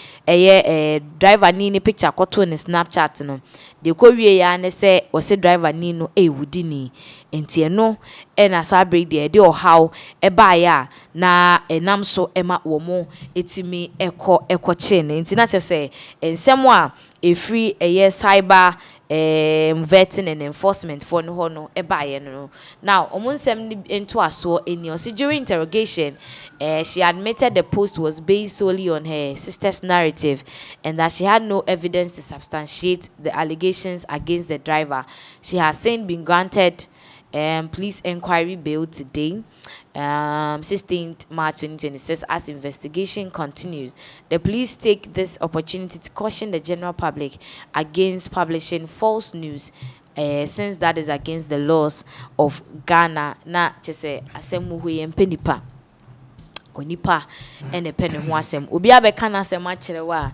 driver ni picture koto ne Snapchat no. De ko wie ya ne say wose driver ni no wudi ni enti no na sabre de how eba ya na enam so ema wo mo etimi ekoche ne enti na say ensem a efri cyber vetting and enforcement for no no eba no. Now omunsem into aso eni o during interrogation she admitted the post was based solely on her sister's narrative and that she had no evidence to substantiate the allegations against the driver. She has since been granted police inquiry bail today, 16th March 2026, as investigation continues. The police take this opportunity to caution the general public against publishing false news, since that is against the laws of Ghana. Na chese asemu huye mpenipa onipa ene pene ho asem obi abeka na asem akere wa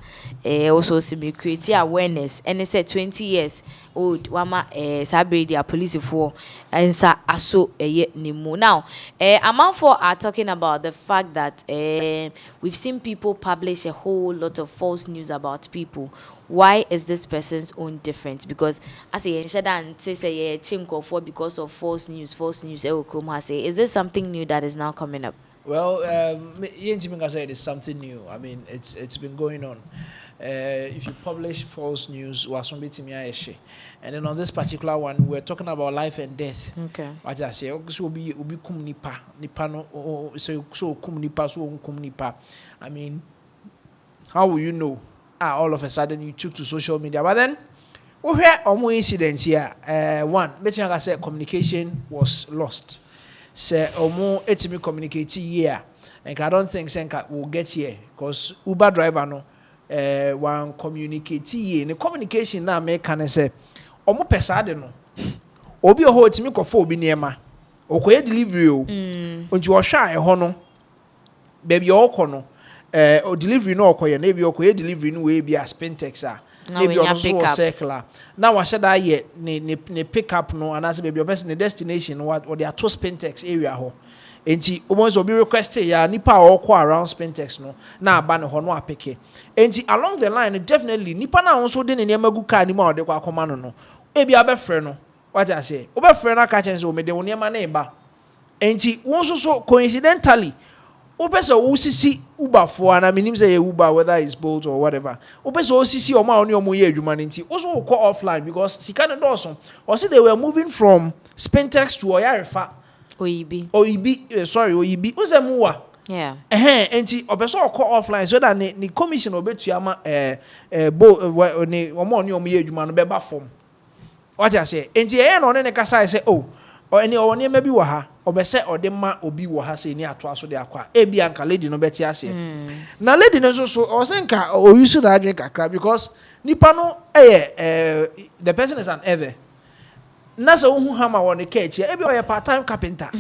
also simi create awareness and say 20 years old wama sabredi police for ensa aso nimu. Now amount are talking about the fact that we've seen people publish a whole lot of false news about people. Why is this person's own different? Because as a say chimko because of false news is this something new that is now coming up? Well, it is something new. I mean, it's been going on. If you publish false news, and then on this particular one, we're talking about life and death. Okay. What I say, so be kum nipa no, so kum nipa. I mean, how will you know? All of a sudden you took to social media, but then we hear more incidents here. One, between like I said, communication was lost. Say omo etimi communicate here, and I don't think Senka will get here because Uber driver no one communicate here. The communication now make can say omo pesade no obi o ho etimi kofo obi niema okoye delivery o onti o hwa e ho no baby o ko no o delivery no okoye na bi okoye delivery no we bi a Spintex a maybe on so circular. Now I said that ye ne pick up no and as baby your person the destination what or they are to Spintex area ho. Enti almost will be requested ya nipa or ko around Spintex no na aba ne ho no apeke. Enti along the line definitely nipa na also de ne magu car ni ma o de kwa akoma no. E bi abefre no. What I say? Obefre na ka chense o me de wo niam na eba. Enti won so coincidentally Opesa osisi Uber for and I mean say Uber whether it's Bolt or whatever. Opesa osisi o ma oni o mo ye adwuma nti. Also call offline because sika no Dawson. Or say they were moving from Spintex to Oyarefa. Oyibi. Oyibi, sorry, Oyibi. Uzemuwa. Yeah. Enti obeso call offline so that the commission obetu ama bo ne omo ne omo ye adwuma no beba form. What I say? Enti no ne kasa say oh or any or ne bi wo ha obese ode ma obi wo ha say ni ato aso de akwa e bi anka lady no beti ase. Na lady no so o say nka o use that drink akra because nipa no the person is an ever. Na so hu hama wo ne ka echi e bi o part time carpenter.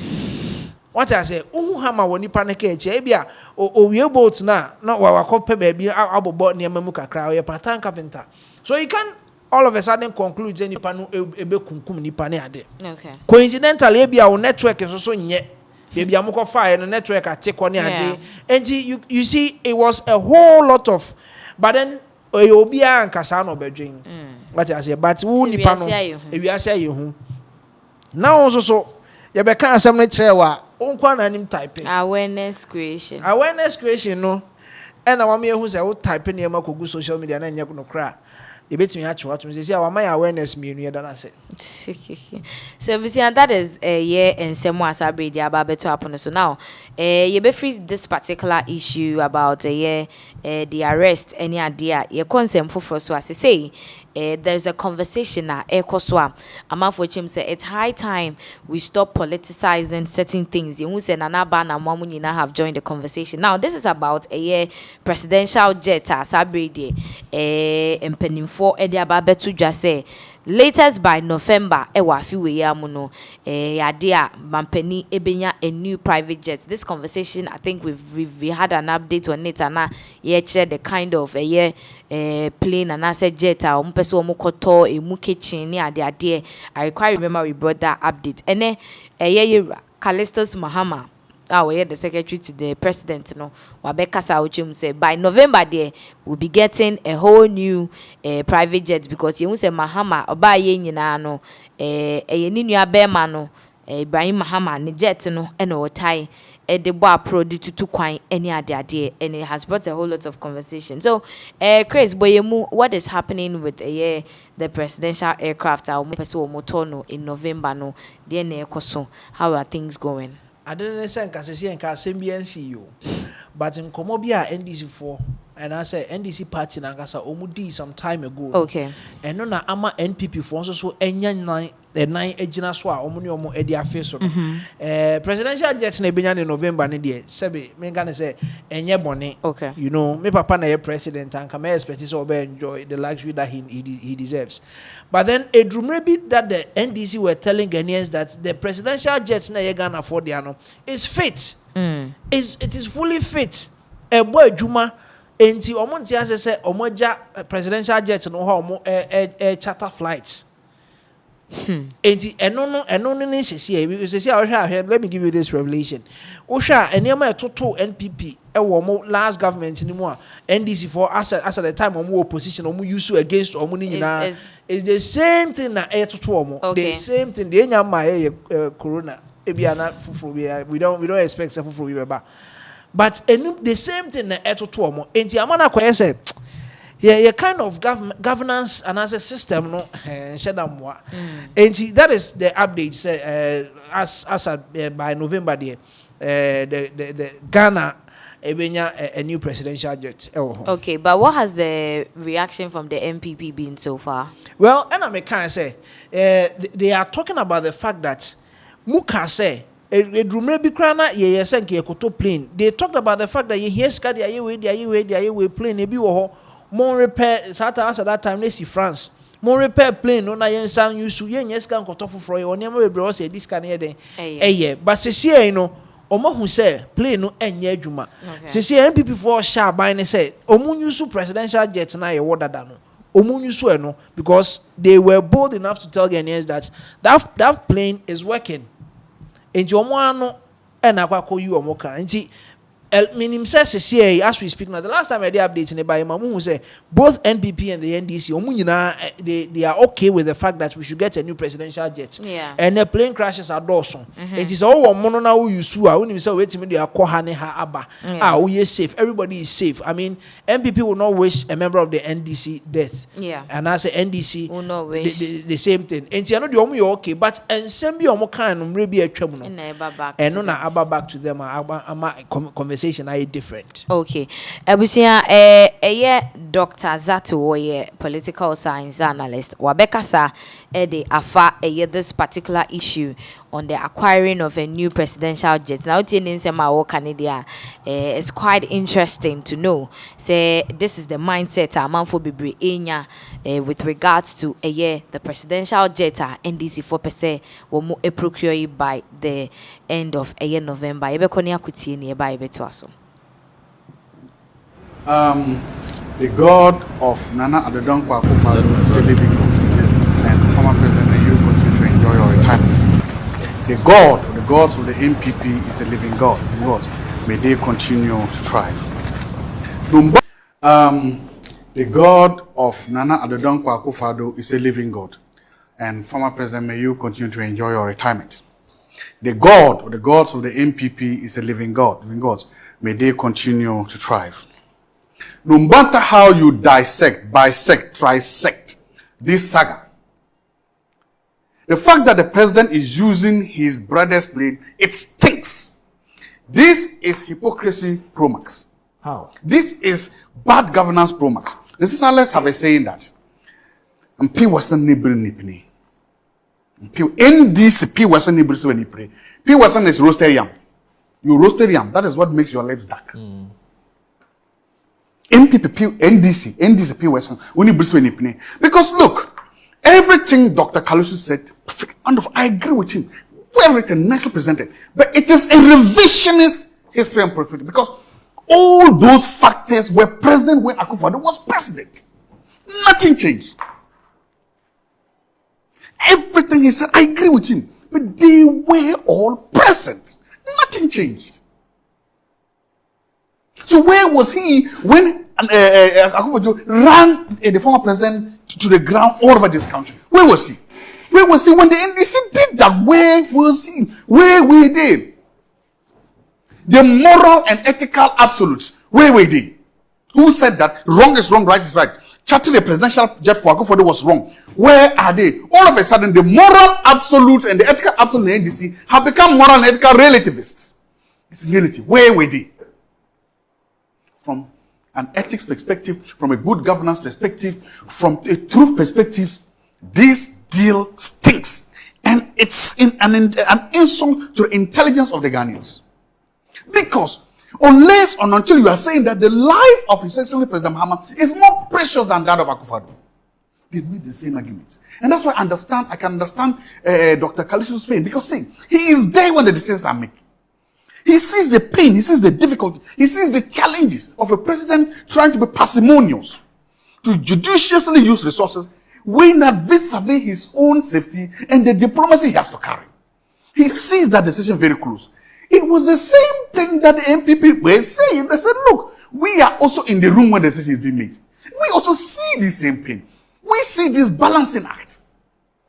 What I say, hama woni panic ebia o boat na wa kope baby abobo niam mu kakra o part-time carpenter. So you can all of a sudden conclude any panu ebe kunkum ni pane ade. Okay. Coincidentally ebia o network so nye baby amukọ fire no network atekọ ni ade. And you see it was a whole lot of but then obi ankasa no bedwen. What I say but who ni panu ewiase ayehu. Now also so you be kan asem no kire wa onkwa na nim typing awareness creation no and na me ehu say wo type na ma kogu social media na nya no kra e betimi ha chewa tum say wa my awareness me nu yeda na say so that is a year and some was abread about beto happen so now you be free this particular issue about the arrest any idea your consent for so as say there's a conversation na ekoswa amafo chim say it's high time we stop politicizing certain things. You say nana ba na mamu nyina have joined the conversation. Now this is about a presidential jet sabrede empenimfo edi ababetu dwa say latest by November ewa fiwe ya muno yade a mampani ebenya a new private jet. This conversation I think we had an update on it and the kind of plane and I said jet person omokoto emu kitchen ni ade I quite remember we brought that update and Callistus Mahama the secretary to the president no wabekasa uchim say by November there we'll be getting a whole new private jet because you say Mahama oba ye nyina no ni nua bema no Ibrahim Mahama ne jet no e no tai the boy pro to kwan any ade and it has brought a whole lot of conversation. So Chris Boyemu, what is happening with the presidential aircraft in November no DNA how are things going? I didn't say nkasesi nka asembnc yo but in komobia NDC for and I say NDC party na nkasa omudi some time ago. Okay. And no na ama NPP for so enya nine ejina so a omo ne omo edi afi so. Presidential jet na ebenya in November ne de sebe me nka ne say enye bone. Okay. You know, me papa na ye president and come expect so be enjoy the luxury that he deserves. But then a drumrebi that the NDC were telling Ghanaians that the presidential jets na ye Ghana for the ano is fit. It is fully fit. A boy juma enti omo ntia say omo ja presidential jet no ho omo charter flights. Enti eno no ni sesi let me give you this revelation. Osha enema etoto NPP e wo mo last government ni mu a NDC for as at the time omo opposition omo use against omo ni nyina is the same thing na etoto omo the same thing the enya ma corona ebia na fufuru we don't expect fufuru we beba but the same thing na etoto omo enti amana kwa say yeah, kind of governance and as a system, no, and that is the updates. As by November, the Ghana a new presidential jet. Okay, but what has the reaction from the MPP been so far? Well, and I can say they are talking about the fact that Muka say. They talked about the fact that you hear Scadi, plane, more repair Sata that time they see France. More repair plane no na yen san use yen yes can kotofu for you onyama we bro say this can here but say you know omo hu say plane no enye adwuma say MPP for sha ban ne say omo use presidential jet na ye wodada no omo use no because they were bold enough to tell Ghanaians that plane is working enti omo ano e na kwakọ you omo ka enti minim says as we speak now. The last time I did update in the Mamu who say both NPP and the NDC, they are okay with the fact that we should get a new presidential jet. Yeah. And the plane crashes are Dawson. It is all mono now you sue. I wouldn't say wait to me they are kohane ha abba. We are safe. Everybody is safe. I mean, MPP will not wish a member of the NDC death. Yeah. And I say NDC will not wish the same thing. And see, I know the omu you okay, but and send me omo kind maybe a trouble. And no na abba back to them. Conversation. conversation are different. Okay. Ebusia Dr. Zato oye political science analyst. Wabekasa de afa this particular issue on the acquiring of a new presidential jet. Now Canada it's quite interesting to know. Say this is the mindset Amanfo Bibre Enya with regards to the presidential jet NDC 4% will procure by the end of November. Ebekoni akutie ni eba ebeto aso. The God of Nana Adodankwa Akufo-Addo is a living God, and former President, may you continue to enjoy your retirement. The God, or the gods of the MPP is a living God, and God, may they continue to thrive. The God of Nana Adodankwa Akufo-Addo is a living God, and former President, may you continue to enjoy your retirement. The God, or the gods of the MPP is a living God, may they continue to thrive. No matter how you dissect, bisect, trisect this saga, the fact that the president is using his brother's blade, it stinks. This is hypocrisy pro max. How? This is bad governance pro max. This is Alex have a saying that P wasn't nibble nipney. NDC P wasn't nibble so nipney. P wasn't is roasted yam. You roasted yam. That is what makes your lips dark. NPP, NDC, P Western, only bristle any. Because look, everything Dr. Kalusu said, I agree with him. Everything nicely presented. But it is a revisionist history and perspective because all those factors were present when Akufo-Addo was president. Nothing changed. Everything he said, I agree with him. But they were all present. Nothing changed. So where was he when Akufo-Addo ran the former president to the ground all over this country? Where was he? Where was he when the NDC did that? Where was he? Where were they? The moral and ethical absolutes, where were they? Who said that wrong is wrong, right is right? Charting a presidential jet for Akufo-Addo was wrong. Where are they? All of a sudden, the moral absolute and the ethical absolute in the NDC have become moral and ethical relativists. It's reality. Where were they? From an ethics perspective, from a good governance perspective, from a truth perspective, this deal stinks. And it's an insult to the intelligence of the Ghanaians. Because unless or until you are saying that the life of His Excellency President Mahama is more precious than that of Akufo-Addo, they made the same arguments. And that's why I can understand Dr. Kalisu's pain. Because see, he is there when the decisions are made. He sees the pain, he sees the difficulty, he sees the challenges of a president trying to be parsimonious, to judiciously use resources, weighing that vis-a-vis his own safety and the diplomacy he has to carry. He sees that decision very close. It was the same thing that the MPP were saying. They said, look, we are also in the room when the decision is being made. We also see the same pain. We see this balancing act.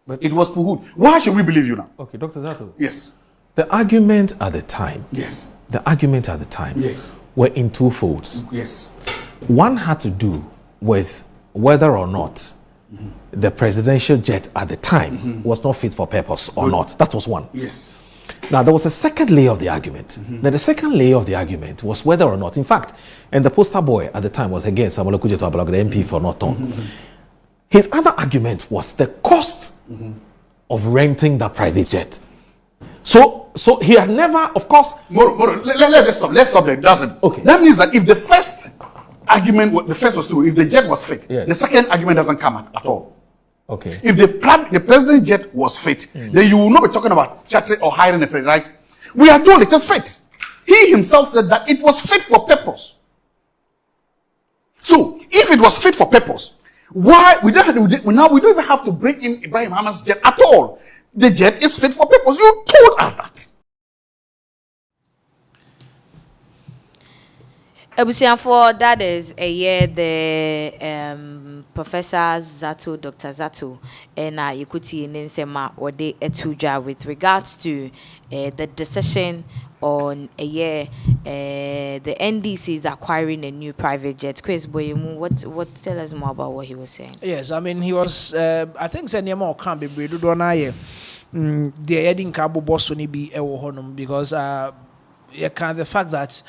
But it was Puhud. Why should we believe you now? Okay, Dr. Zato. Yes. The argument at the time. Yes. The argument at the time. Yes. Were in two folds. Yes. One had to do with whether or not the presidential jet at the time was not fit for purpose or not. That was one. Yes. Now, there was a second layer of the argument. Now, the second layer of the argument was whether or not, in fact, and the poster boy at the time was again Samuel Okujeto Ablog, the MP for Norton. His other argument was the cost of renting the private jet. So he had never, of course. Let's stop. Let's stop there. Doesn't. Okay. That means that if the first argument, the first was true, if the jet was fit, yes, the second argument doesn't come at all. Okay. If the president jet was fit, then you will not be talking about chartering or hiring a freight, right? We are told it is fit. He himself said that it was fit for purpose. So if it was fit for purpose, why we don't even have to bring in Ibrahim Mahama's jet at all. The jet is fit for purpose. You told us that. For that is a year the Professor Zato, Dr. Zato, and you could see in Nsema or the Etuja with regards to the decision on a year the NDC is acquiring a new private jet. Chris Boyemu, what tell us more about what he was saying? Yes, I mean he was I think Senior can't be breeded on the heading cabo boss only be a honum because the fact that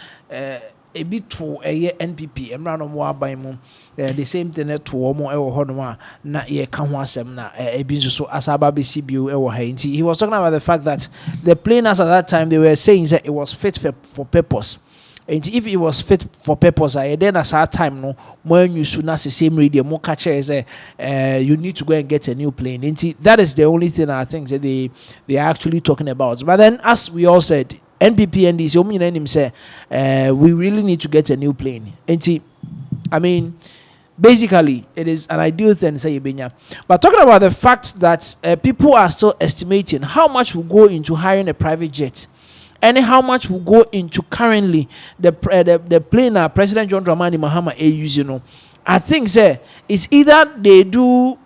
a bit to a NPP and run on more by mum. The same thing to more honoma na ye can wasem na a business so as ababi CBU ewo hainti. He was talking about the fact that the planners at that time they were saying that it was fit for purpose. And if it was fit for purpose, then at that time no more you should not the same radio more catcher is you need to go and get a new plane. And that is the only thing I think that they are actually talking about. But then as we all said, NPP and this him say we really need to get a new plane. And I mean basically, it is an ideal thing, say Benya. But talking about the fact that people are still estimating how much will go into hiring a private jet, and how much will go into currently the plane President John Dramani Mahama using. I think it's either they do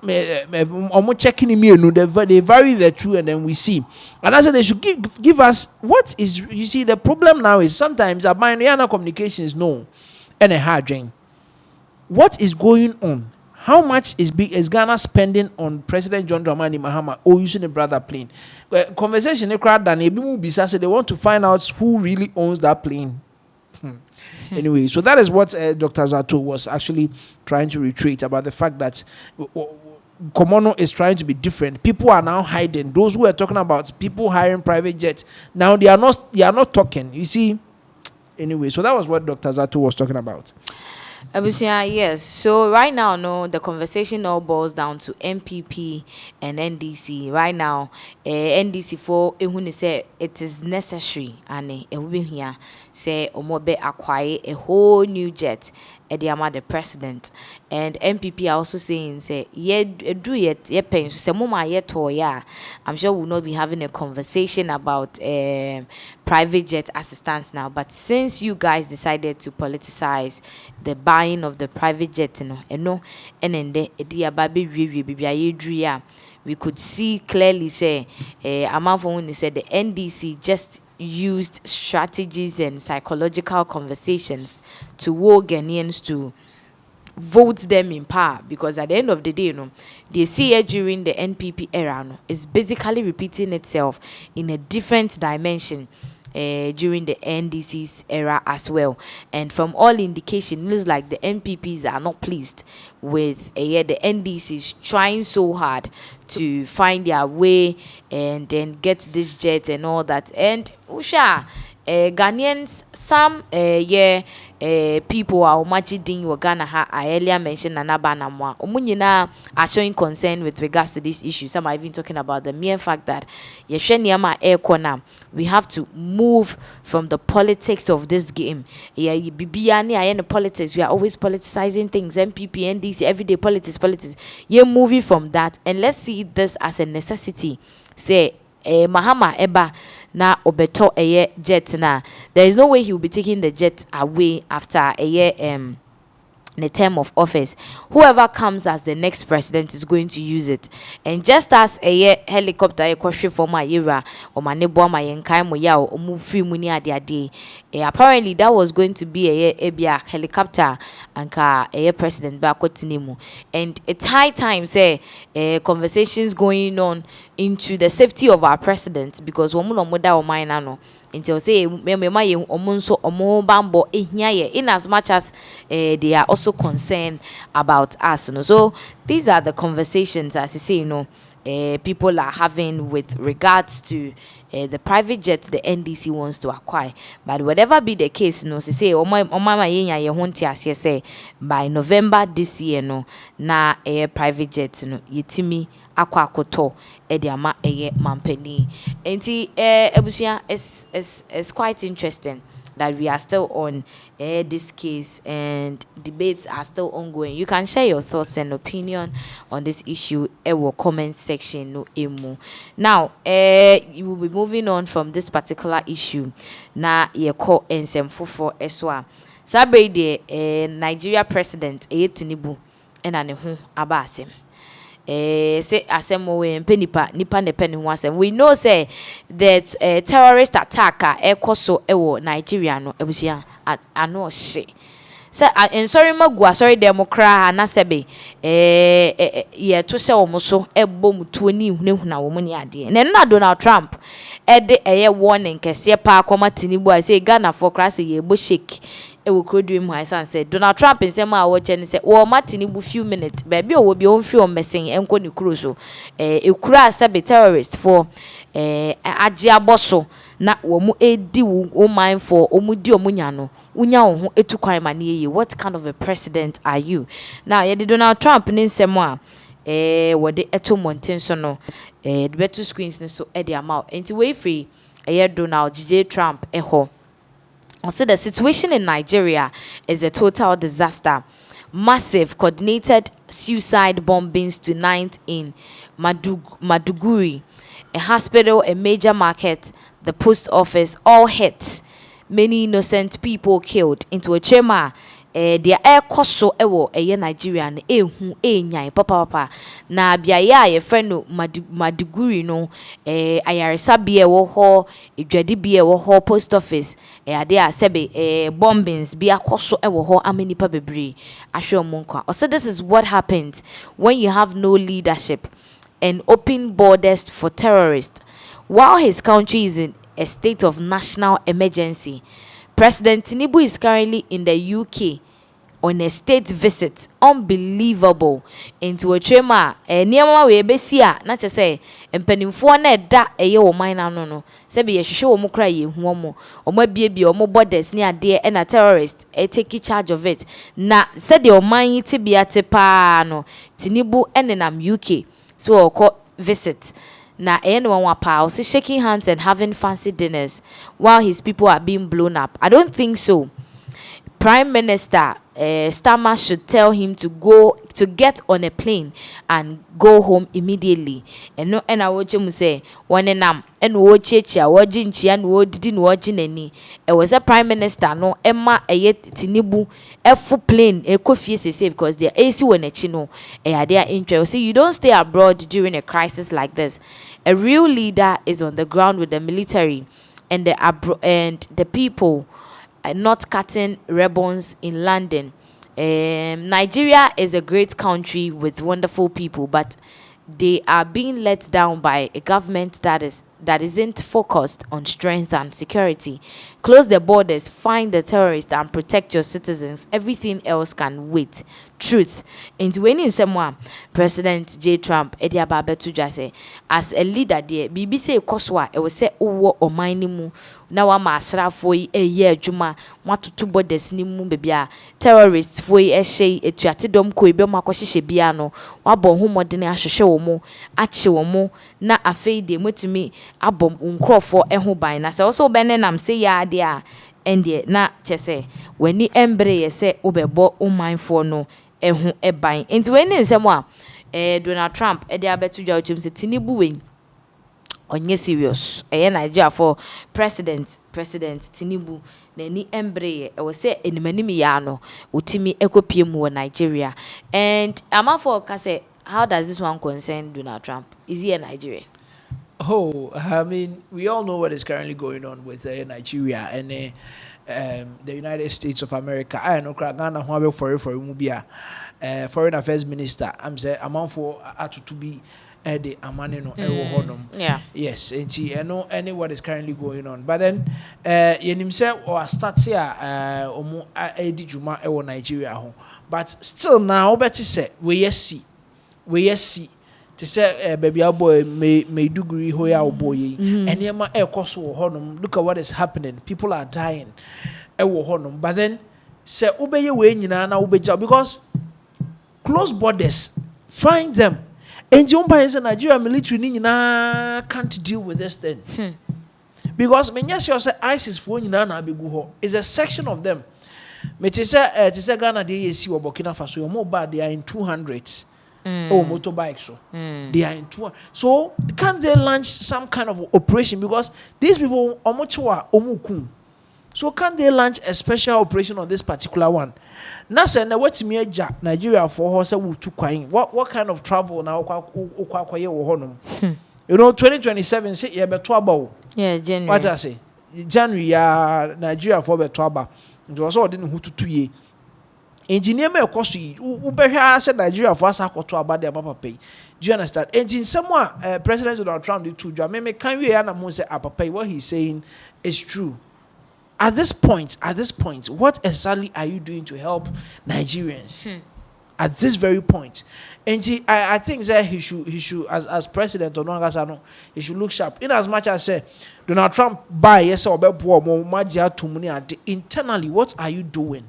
almost checking email, they vary the two, and then we see. And I said they should give us what is. You see, the problem now is sometimes our binary communications no, and a hard drain. What is going on? How much is Ghana spending on President John Dramani Mahama or using a brother plane? Conversation they crowd than they want to find out who really owns that plane. Anyway, so that is what Dr. Zato was actually trying to reiterate about the fact that Komono is trying to be different. People are now hiding. Those who were talking about people hiring private jets, now they are not talking. You see. Anyway, so that was what Dr. Zato was talking about. Yes. So right now, no, the conversation all boils down to MPP and NDC. Right now, NDC for ehuni say it is necessary, and we here say omobe acquire a whole new jet. The president, and MPP are also saying say paying so mama I'm sure we'll not be having a conversation about private jet assistance now, but since you guys decided to politicize the buying of the private jet we could see clearly say Amafon said the NDC just used strategies and psychological conversations to woo Ghanaians to vote them in power, because at the end of the day, they see it during the NPP era is basically repeating itself in a different dimension during the NDC's era as well. And from all indication, it looks like the NPPs are not pleased with the NDCs trying so hard to find their way and then get this jet and all that. And Usha, Ghanaians, some people are imagining Ghana I earlier mentioned Nanabanamwa. Umunyina are showing concern with regards to this issue. Some are even talking about the mere fact that Yesheniama air corner. We have to move from the politics of this game. The politics. We are always politicizing things. MPP, NDC, everyday politics. You're moving from that, and let's see this as a necessity. Say, Mahama Eba na obeto jet na. There is no way he will be taking the jet away after a year the term of office. Whoever comes as the next president is going to use it. And just as a helicopter a question for my era or my neighbor my enkaimo ya or move free money at their day. Apparently that was going to be a helicopter and a president back. And it's high time say conversations going on into the safety of our president, because until say in as much as they are also concerned about us. So these are the conversations, as I say, people are having with regards to the private jets the NDC wants to acquire. But whatever be the case, say by November this year, na private jets yetimi akwakoto ediama mampeni. Ebusia is quite interesting that we are still on this case and debates are still ongoing. You can share your thoughts and opinion on this issue in the comment section. Now, you will be moving on from this particular issue. Na yeko ensemfofo eswa. Sabe de Nigeria president Tinubu enane abasem. Say asemo nipa ne penny wasem. We know say that terrorist attack ekoso ewo Nigeria no ebusia ano she. say en sorry magua sorry democrat na sebe ye to se omo so ebom tuo ni hunahuna wo ni ade na Donald Trump de eye warning kese pa akoma Tinubu I say Ghana for class ye bo shake e wo krodwe mu I say Donald Trump nsem a wo che ne say wo ma Tinubu few minutes baby wo bi on fi on mesen enko ni kuro so ekura sebe terrorist for aje aboso na wo mu edi wo mind for omu di omunya no unya wo ho etu kwan ma ne ye. What kind of a president are you? Now ye Donald Trump ni nsem a wo de eto mountain so no the better screens ni so e de amount enti we free Donald Trump ho. Also, the situation in Nigeria is a total disaster. Massive coordinated suicide bombings tonight in Maduguri, a hospital, a major market, the post office, all hit. Many innocent people killed into a tremor. Their air koso ewo Nigeria na ehu enyan papa na bia ye friend no Maduguri no ayaresa bia wo ho edwade bia wo ho post office ade a sebe bombings bia koso ewo ho amenipa bebre ahwe omonkwa. Also, this is what happens when you have no leadership and open borders for terrorists. While his country is in a state of national emergency, President Tinubu is currently in the UK on a state visit. Unbelievable. Into a trema niema we besi a na che say empanimfo na da eye wo man na no se be ye hwehwe wo mukra ye hu omo abiebie omo borders ni ade e na terrorist take charge of it na se de oman ti bia te pa no Tinubu enenam UK so oko visit na anyone pa shaking hands and having fancy dinners while his people are being blown up. I don't think so. Prime Minister Starmer should tell him to get on a plane and go home immediately. And no, and I watch him say one enam and wo checha wo jinchi and wo didi no jineni. It was a Prime Minister no Emma Tinubu full plane fie say because their AC when chino their interest. See, you don't stay abroad during a crisis like this. A real leader is on the ground with the military and the people. Not cutting ribbons in London. Nigeria is a great country with wonderful people, but they are being let down by a government that isn't focused on strength and security. Close the borders, find the terrorists, and protect your citizens. Everything else can wait. Truth. Into when in someone, President J. Trump, Eddie Ababetuja say, as a leader there, BBC Koswa, it was say over or minimu. Now I'm a for a year, Juma, want to two borders ni mu bebia. Terrorists for a shay, a tuatidom koibe makoshi biano, wabo who modern asho mo, achi mo, na a fade de mutimi, abom uncro for a hobine. As also benenam say ya dia, and ye na chese, when ni embre say obebo umine for no. Ehu eban into when someone Donald Trump Eddie Abetuja James Tinubu win onye serious Nigeria for president Tinubu na ni embre e was say enimani ya no utimi ekopie mu Nigeria. And am for say how does this one concern Donald Trump? Is he a Nigerian? Oh, I mean, we all know what is currently going on with Nigeria and the United States of America. I know Ghana who for Mubia, Foreign Affairs Minister. I'm saying amount for to be the amaneno honum. Yeah. Yes, and see, I know any what is currently going on. But then, himself or start here, omo edi juma Nigeria home. But still now, better say we see. To say baby our boy may degree ho ya boy and yema koso honum. Look at what is happening. People are dying honum. But then say obeye we nyina na obeja because close borders, find them. And the umpire is Nigeria military ni nyina can't deal with this thing. Because when you say ISIS for nyina na abegu ho is a section of them. Me to say Ghana dey see or Burkina Faso your mobile they are in 200s. Motorbikes. So they are in 200. So can't they launch some kind of operation because these people omochwa omukun. So can they launch a special operation on this particular one? Now say na what me Nigeria for horse to kwain. What kind of travel now You know 2027 say ye be to about. Yeah, January. What I say? January Nigeria for be to about. It was all didn't who to 2 years. engineer me koso yi ubehwa say Nigeria for asa koto abade papa pay. Do you understand? Engine someone President Donald Trump did two job. Me can we na mo say papa what he's saying is true. At this point, what exactly are you doing to help Nigerians? At this very point, and I think that he should as president or no, he should look sharp. In as much as say Donald Trump buy yes or internally, what are you doing?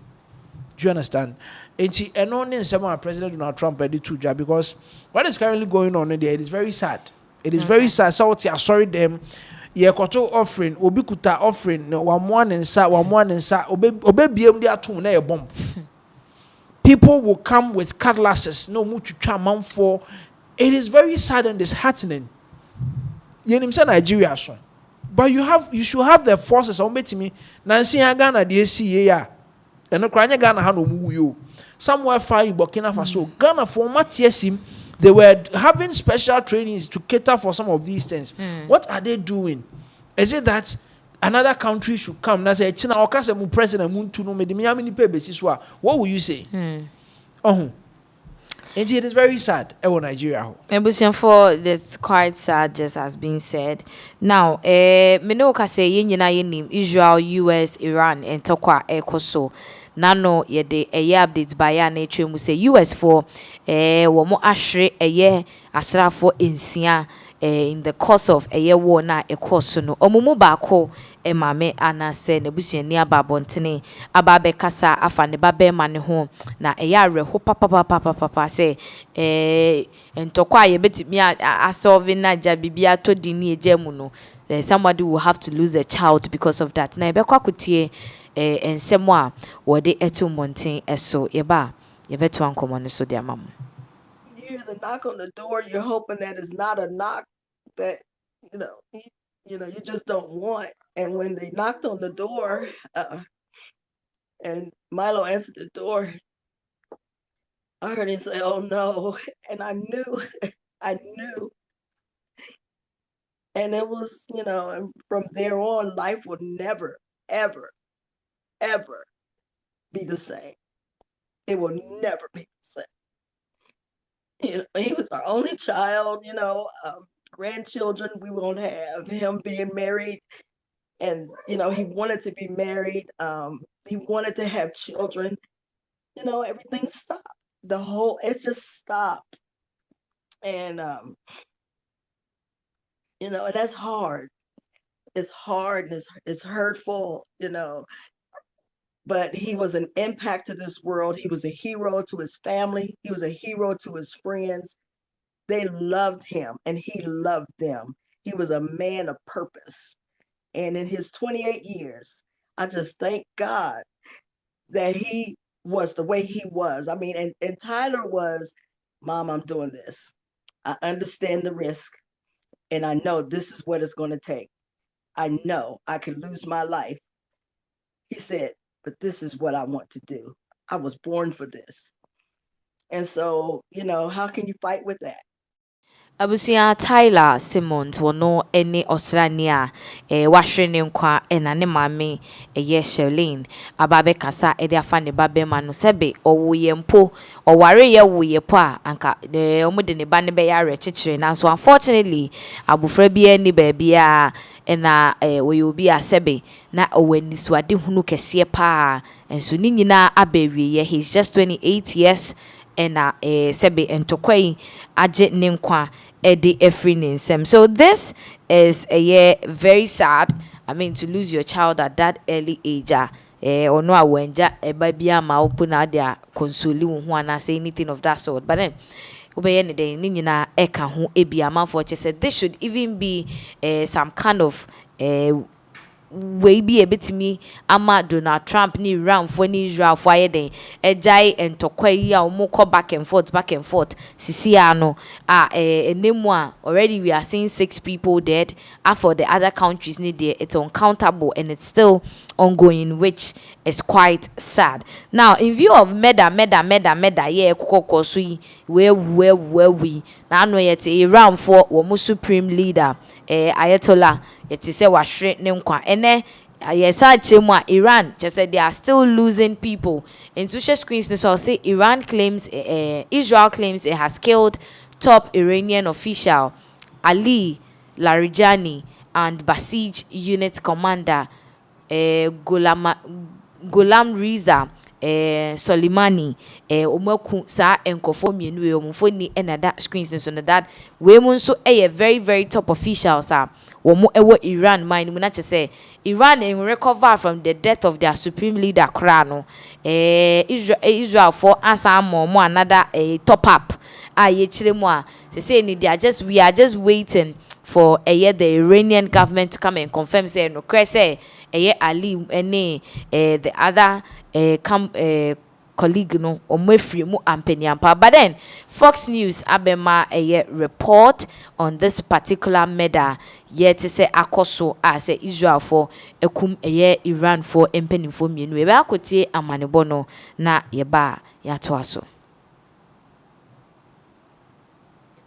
Do you understand? And only someone President Donald Trump did two job because what is currently going on in there, it is very sad. It is very sad. So sorry them. Ye koto offering obi kuta offering one and sa obe biem dia to na e bomb. People will come with cutlasses no mu twitwa manfo. It is very sad and disheartening. Yenim say Nigeria so. But you should have the forces on betimi Nancy Ghana de see ya. Eno kranya Ghana ha no mu yo. Somewhere far in Burkina Faso Ghana for matiesim. They were having special trainings to cater for some of these things. What are they doing? Is it that another country should come? Now say China or Kasemu president Muntu no medimiamini pay basis. What will you say? And it is very sad. Nigeria. For that's quite sad, just as being said. Now, Menoka say yin Israel, US, Iran, and Tokwa Ekoso. Nano yede updates by ya nature mu say US for womo ahre asrafo ensia in the course of war na ekoso no omumu baako mame anase nebusuani ababontene ababe kasa afa ne babe ma ne ho na areho papa say entokwa ye betimi asolve na ja bibia to di ni eja mu no somebody will have to lose a child because of that na ebekwa kutie and semwa wode etu monten eso yeba yebetu ankomo ne so de amam. You hear the knock on the door, you're hoping that it's not a knock that you just don't want. And when they knocked on the door and Milo answered the door, I heard him say, "Oh no," and I knew and it was, and from there on life would never ever be the same. It will never be the same. He was our only child, grandchildren we won't have, him being married, and he wanted to be married, he wanted to have children, everything stopped. It just stopped. And and that's hard. It's hard and it's hurtful, but he was an impact to this world. He was a hero to his family. He was a hero to his friends. They loved him and he loved them. He was a man of purpose. And in his 28 years, I just thank God that he was the way he was. I mean, and Tyler was, "Mom, I'm doing this. I understand the risk. And I know this is what it's going to take. I know I could lose my life." He said, "But this is what I want to do. I was born for this." And so, how can you fight with that? Abusia Tyler Simmons wono ene Australia wahwe ne nkwa ena ne mame Sherlyn ababe kasa ede afa ne babe ma no sebe owoye mpo oware ye woye po a anka omude ne ba ne be yare chichire na so unfortunately abufra bia ni ba bia ena woye obi a sebe na owani suade hunu kese pa enso ni nyina abewie he's just 28 years ena sebe entokwai age ne nkwa edi efrinism. So this is a year very sad. I mean, to lose your child at that early age. Or no awenja baby ama open out there console one say anything of that sort. But then obey day nina eka hu ebi ama for said this should even be some kind of way be a bit to me ama Donald Trump ni round for ni Israel for then ejai and tokwa ya omoko back and forth sisiano name already we are seeing 6 people dead. For the other countries need there it's uncountable and it's still ongoing, which is quite sad. Now in view of meda yeah kokoko sui where we now know yet a round for womu supreme leader Ayatollah yet say wahre ne nkwa ene yes, I say Iran just said they are still losing people. In social screens, this will say Iran claims, Israel claims it has killed top Iranian official Ali Larijani and Basij unit commander Ghulam Reza Soleimani omaku sa enkofo mienu e omfo ni enada screens so na that we mun so very very top officials womo ewo Iran mind mu na che say Iran en recover from the death of their supreme leader Accra no Israel for asa mo another top up ye chire mu a say ni they are just we are just waiting for the Iranian government to come and confirm say no say Ali any the other colleague no omefri mu ampeniampa. But then Fox News abema report on this particular matter yet to say akoso as Israel for ekum Iran for empenifo mienu ebe akotie amanebono na yeba yatoaso.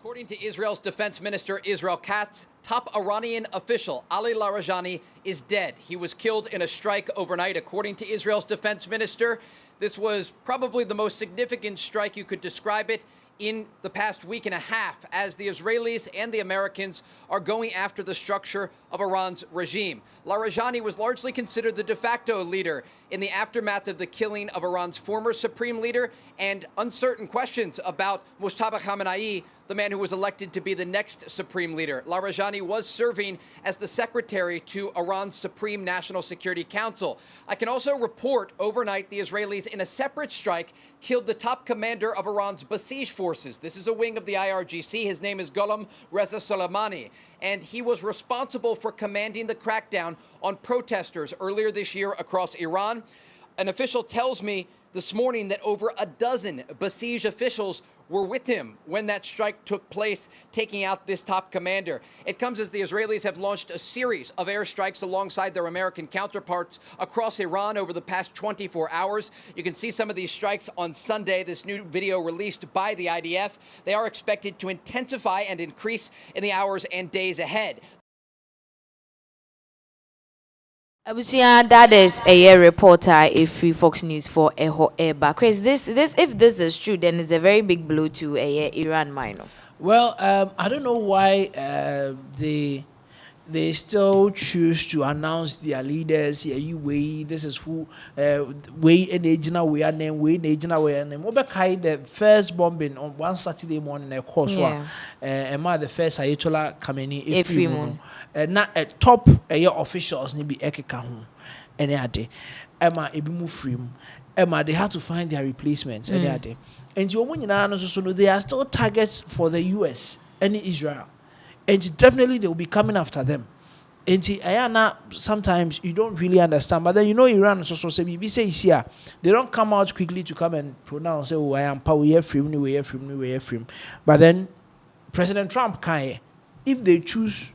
According to Israel's defense minister, Israel Katz, top Iranian official Ali Larijani is dead. He was killed in a strike overnight. According to Israel's defense minister, this was probably the most significant strike you could describe it in the past week and a half, as the Israelis and the Americans are going after the structure of Iran's regime. Larijani was largely considered the de facto leader in the aftermath of the killing of Iran's former supreme leader, and uncertain questions about Mujtaba Khamenei, the man who was elected to be the next supreme leader. Larijani was serving as the secretary to Iran's Supreme National Security Council. I can also report overnight the Israelis, in a separate strike, killed the top commander of Iran's Basij forces. This is a wing of the IRGC. His name is Ghulam Reza Soleimani, and he was responsible for commanding the crackdown on protesters earlier this year across Iran. An official tells me this morning that over a dozen Basij officials were with him when that strike took place, taking out this top commander. It comes as the Israelis have launched a series of airstrikes alongside their American counterparts across Iran over the past 24 hours. You can see some of these strikes on Sunday, this new video released by the IDF. They are expected to intensify and increase in the hours and days ahead. That is a reporter if Fox News for Eho Eba. Chris, this if this is true, then it's a very big blow to Iran minor. Well, I don't know why they still choose to announce their leaders. This is who way in Agina we are name way in Agina we are name. Obekai the first bombing on one Saturday morning of course and the first Ayatollah Khamenei if not at top officials ni be ekeka ho any ade Emma ebimu free Emma they had to find their replacements any ade and you no so they are still targets for the US and Israel. And definitely they will be coming after them. And Ayana, sometimes you don't really understand. But then you know Iran so say here. They don't come out quickly to come and pronounce, oh, I am power free. But then President Trump can, if they choose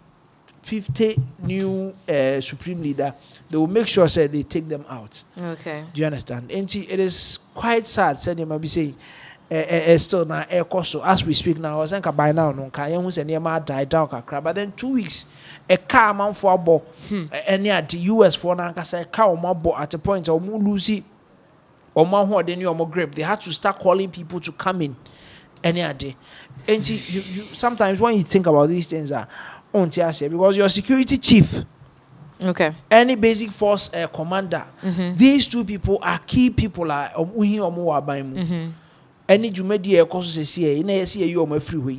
50 new supreme leader, they will make sure say they take them out. Okay. Do you understand? And it is quite sad, say they might be saying. Still now air cost as we speak now. I think by now no can you say near died down kakra. But then 2 weeks a car man for a ball and at the US for now say car more ball at a point or more Lucy or more than you more grip. They had to start calling people to come in any day. And you sometimes when you think about these things because your security chief, okay, any basic force commander, these two people are key people any Jumedia causes here in a see you on my freeway.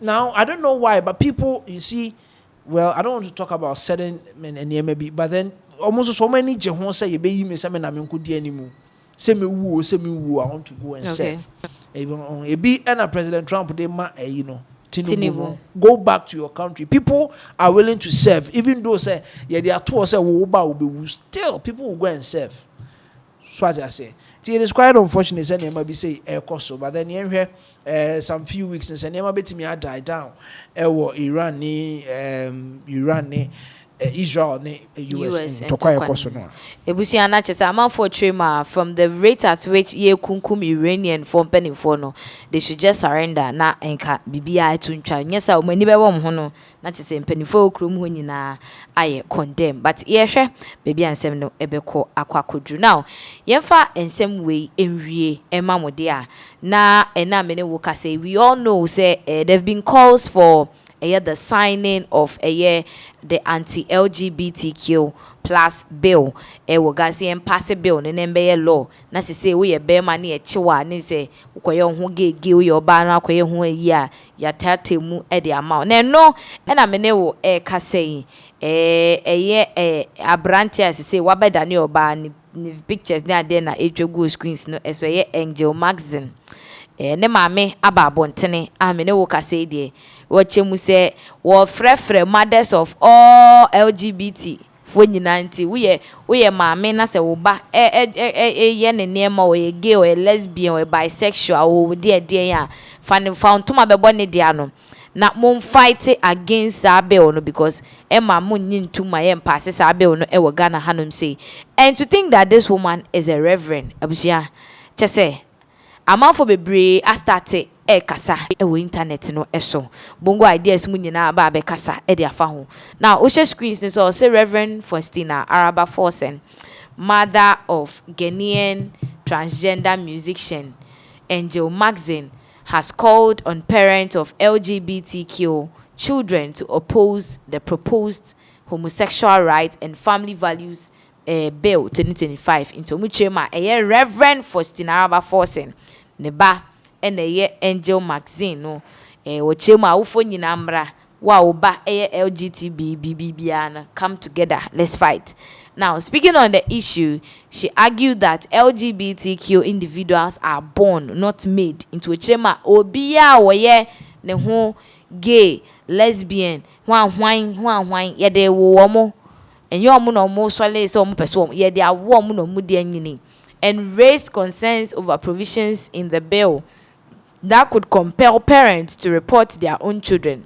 Now I don't know why, but people you see, well, I don't want to talk about certain men and maybe, but then almost so many Jehon say you be me some and could anymore. Say me woo, I want to go and serve. Even be and President Trump they Tinubu, go back to your country. People are willing to serve, even though say they are told say will be still people will go and serve. So as I say. It is quite unfortunate that you might be say cost, but then here some few weeks and say never bet me I die down. Iran Israel ne US in tokwa ekoso no. Ebusia na chese amanfo trema from the rate at which ye kunkum Iranian for penifo no, they should just surrender na enka bibia etuntwa nyesa omani bewo ho no na chese penifo okrum ho nyina aye condemn but ye hwe baby ansem no ebeko akwakodru now yemfa ensem wei enwie emamode a na ena mene wo ka say we all know say there've been calls for the signing of the anti-LGBTQ plus bill. We got see pass a bill and then law. Na say we a bear money a chiwa and say ukoyo who give your banner koye who ya tate mu the amount. No and I mean wo ka say abranti as say wabe dani oba ni pictures na there na go screens no so Angel magazine. Ne maame aba abontene amene wo ka say de wo chemu say wo frefre mothers of all LGBT fo nyina nti wo ye maame na se wo ba ye ne nema wo ye gay or lesbian or bisexual wo de ya fountain abebo ne de ano na mom fight against bill no because Emma munyin tuma ye pass bill no e wo Ghana hanom say and to think that this woman is a reverend abusia chese amanfo bebre a start kasa ewo internet no eso bongo ideas mu nyina ba be kasa e de afa ho now o share screens so say Reverend Faustina Araba Forsen, mother of Ghanaian transgender musician Angel Maxine, has called on parents of LGBTQ children to oppose the proposed homosexual rights and family values bill 2025 into muchema Reverend Faustina Araba Forsen ne ba ene Angel Maxine no wo chema awofo nyina mra wa wo ba LGBTB come together, let's fight. Now speaking on the issue, she argued that LGBTQ individuals are born, not made, into a chema obia wo ye ne ho gay, lesbian, hwan ye de wo mo enye omo no mo swale se omo person ye de awo omo no mu de anyini, and raised concerns over provisions in the bill that could compel parents to report their own children.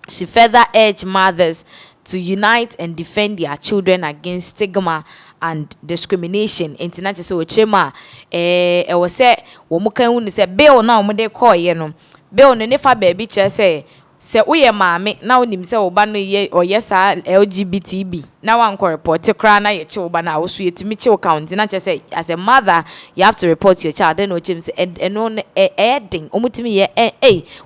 She further urged mothers to unite and defend their children against stigma and discrimination. International so chema was say wo mo kan hu say bill na wo de call ye no bill no ne fa baby che say uye maame na onim say oba no ye oyesa LGBTB na wan ko report kra na ye che oba na wo so yetimi che account na che say as a mother you have to report your child. Then o chim say eno edin omutimi ye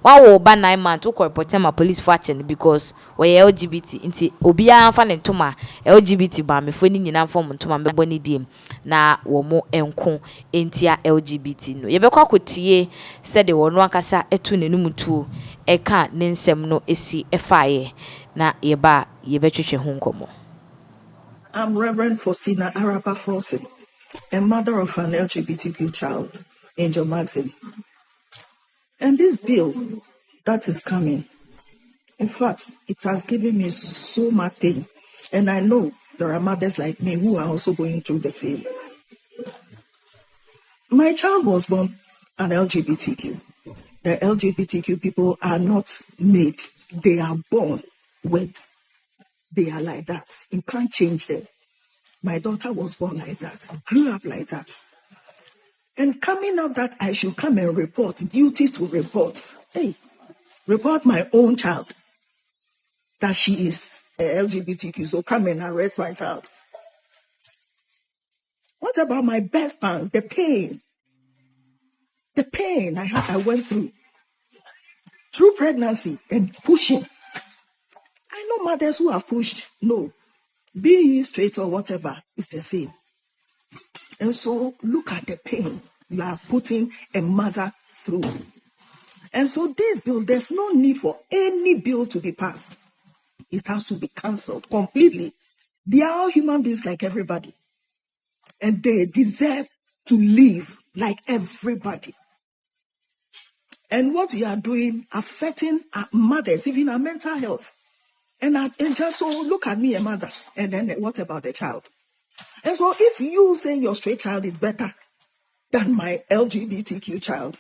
wa wo oba 9 months wo ko report ma police for action because we LGBT nti obi an fa ne ntoma LGBT ba me fo ni nyina form ntoma me boni diem na wo mo enko entia LGBT no ye be kwa kotie say de wono akasa etu nenum tu eka nensem no esi efaye na yeba yebetwetwe ho nkomo. I'm Reverend Faustina Araba Forsen, a mother of an LGBTQ child, Angel Maxine. And this bill that is coming, in fact, it has given me so much pain. And I know there are mothers like me who are also going through the same. My child was born an LGBTQ. The LGBTQ people are not made. They are born with. They are like that. You can't change them. My daughter was born like that, grew up like that. And coming out that I should come and report, duty to report. Hey, report my own child that she is LGBTQ, so come and arrest my child. What about my birth pain, the pain I went through pregnancy and pushing. I know mothers who have pushed. No, be ye straight or whatever, it's the same. And so look at the pain you are putting a mother through. And so this bill, there's no need for any bill to be passed. It has to be cancelled completely. They are all human beings like everybody. And they deserve to live like everybody. And what you are doing affecting our mothers, even our mental health. And just so look at me, a mother, and then what about the child? And so if you say your straight child is better than my LGBTQ child,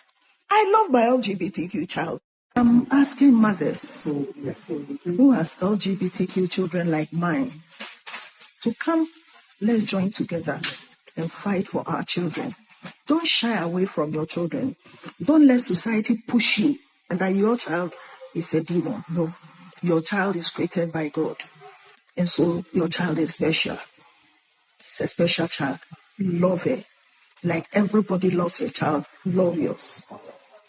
I love my LGBTQ child. I'm asking mothers who has LGBTQ children like mine to come, let's join together and fight for our children. Don't shy away from your children. Don't let society push you and that your child is a demon. No, your child is created by God. And so your child is special. It's a special child. Love it. Like everybody loves a child, love yours.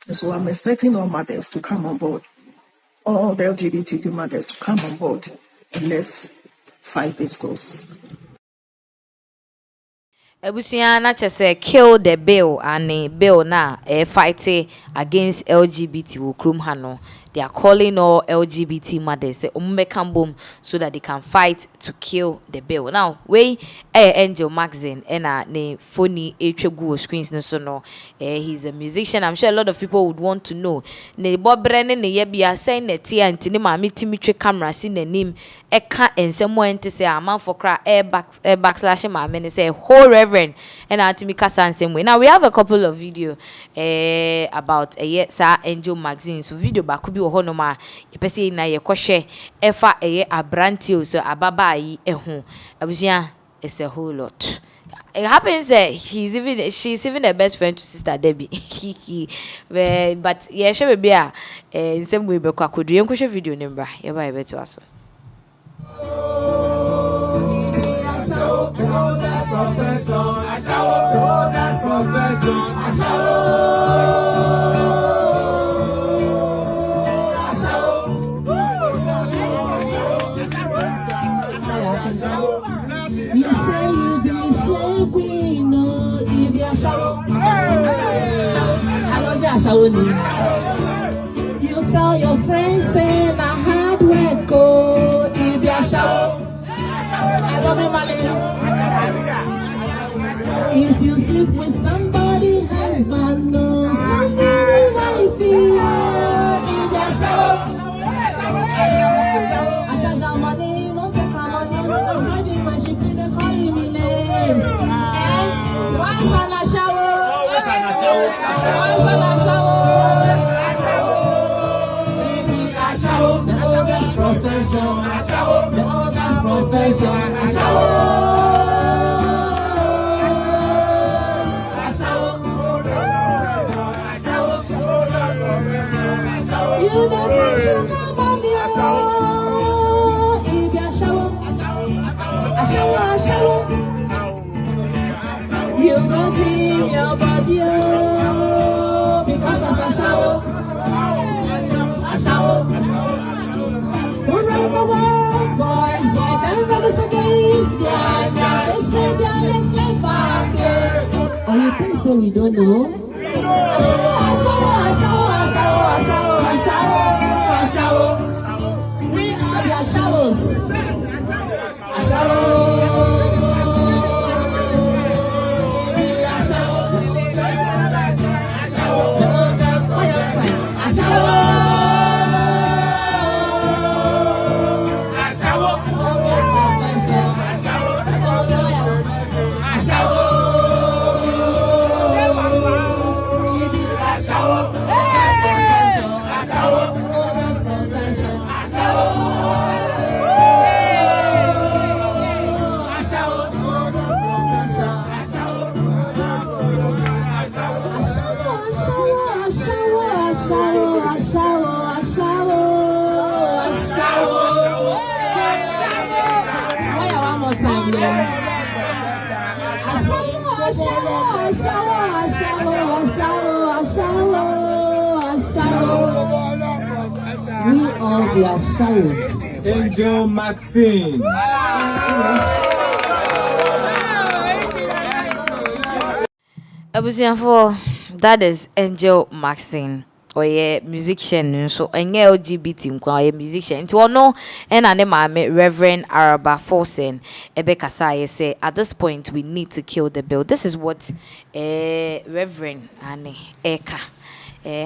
And so I'm expecting all mothers to come on board. All the LGBTQ mothers to come on board and let's fight this cause. Ebusia na chese kill the bill and bill na fight against LGBT wo krum ha no. They are calling all LGBT mothers say boom so that they can fight to kill the bill. Now, we Angel Magazine and ne phony etwegu screens no so no. He's a musician. I'm sure a lot of people would want to know. Ne Bob Brennan ne yebia say ne tia ntini ma timi camera si n'anim eka ensemo ente say aman for cry backslash ma me say whole reverend and antimi kasa nsem way. Now we have a couple of video about sa Angel Magazine. So video back honoma yepese na yekohwe efa abranti so ababa yi ehu abusia is a whole lot. It happens that she's even a best friend to Sister Debbie. But yeah, she be in some way be kwa kodu yenkohwe video number ye ba ye beto aso. You tell your friends say na hard work go give you a shower. I love you, Mali. If you sleep with somebody husband, no somebody wife, give you a shower. I charge our money, no take our money, no money, my ship in the calling me names. Once on a shower, once on a shower. Profession, the oldest profession. You never should come on me. If you shower, a shower. You go dream your body because of a shower. A shower. Around the world, boys, everybody's against yeah, it's straight down, let's live back there. Oh, you think so we don't know? A shower. We are their showers. A shower. We are their showers. Angel Maxine. Abusianfo, that is Angel Maxine. Oye musician so enye LGBT nkwa oye musician nti ono na ne maame Reverend Araba Forsen ebekasa ye say at this point we need to kill the bill. This is what Reverend Ane Eka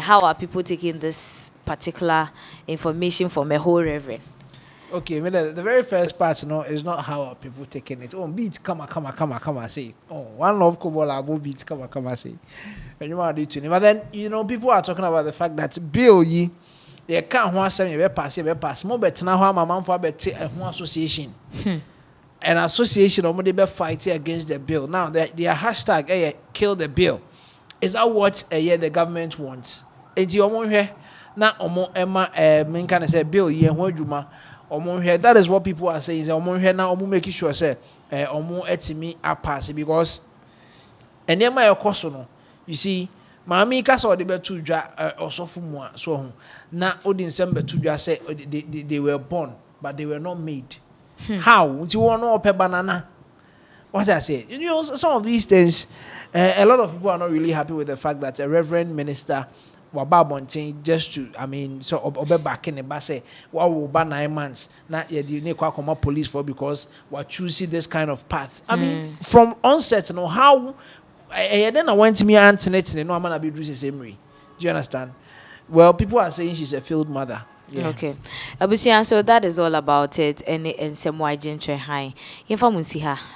how are people taking this particular information from a whole Reverend? Okay, the very first part, is not how are people taking it. Oh, beats, come on, say. Oh, one love Kobola, beats, come on, say. And you want to do it. But then, people are talking about the fact that Bill, ye ka ho asem ye be pass mo betena ho amamanfo abete ho association an association or they be fighting against the bill. Now their hashtag kill the bill. Is that what the government wants? Enti omo hwe na omo ema men can say bill ye ho adwuma omo hwe. That is what people are saying. Is omo hwe na omo making sure say omo etimi pass because enema ekoso no you see Mahama kasa ode betu dwa osofu mu a so ho na odi nsem betu dwa say they were born but they were not made. How? Until one open banana. What I say? You know, some of these things, a lot of people are not really happy with the fact that a reverend minister Wababontin just to, I mean, so obe back in the bus say, "Wow, will ban 9 months." Not yet. You need to police for because we're choosing this kind of path. I mean, from onset, you know how. Then I went to me Antoinette, no, I'm gonna be doing the same way. Do you understand? Well, people are saying she's a failed mother. Yeah. Okay. Abusia, so that is all about it. And some wide gentry high. If I'm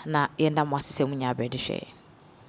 na yenda mwasi se munya brede share.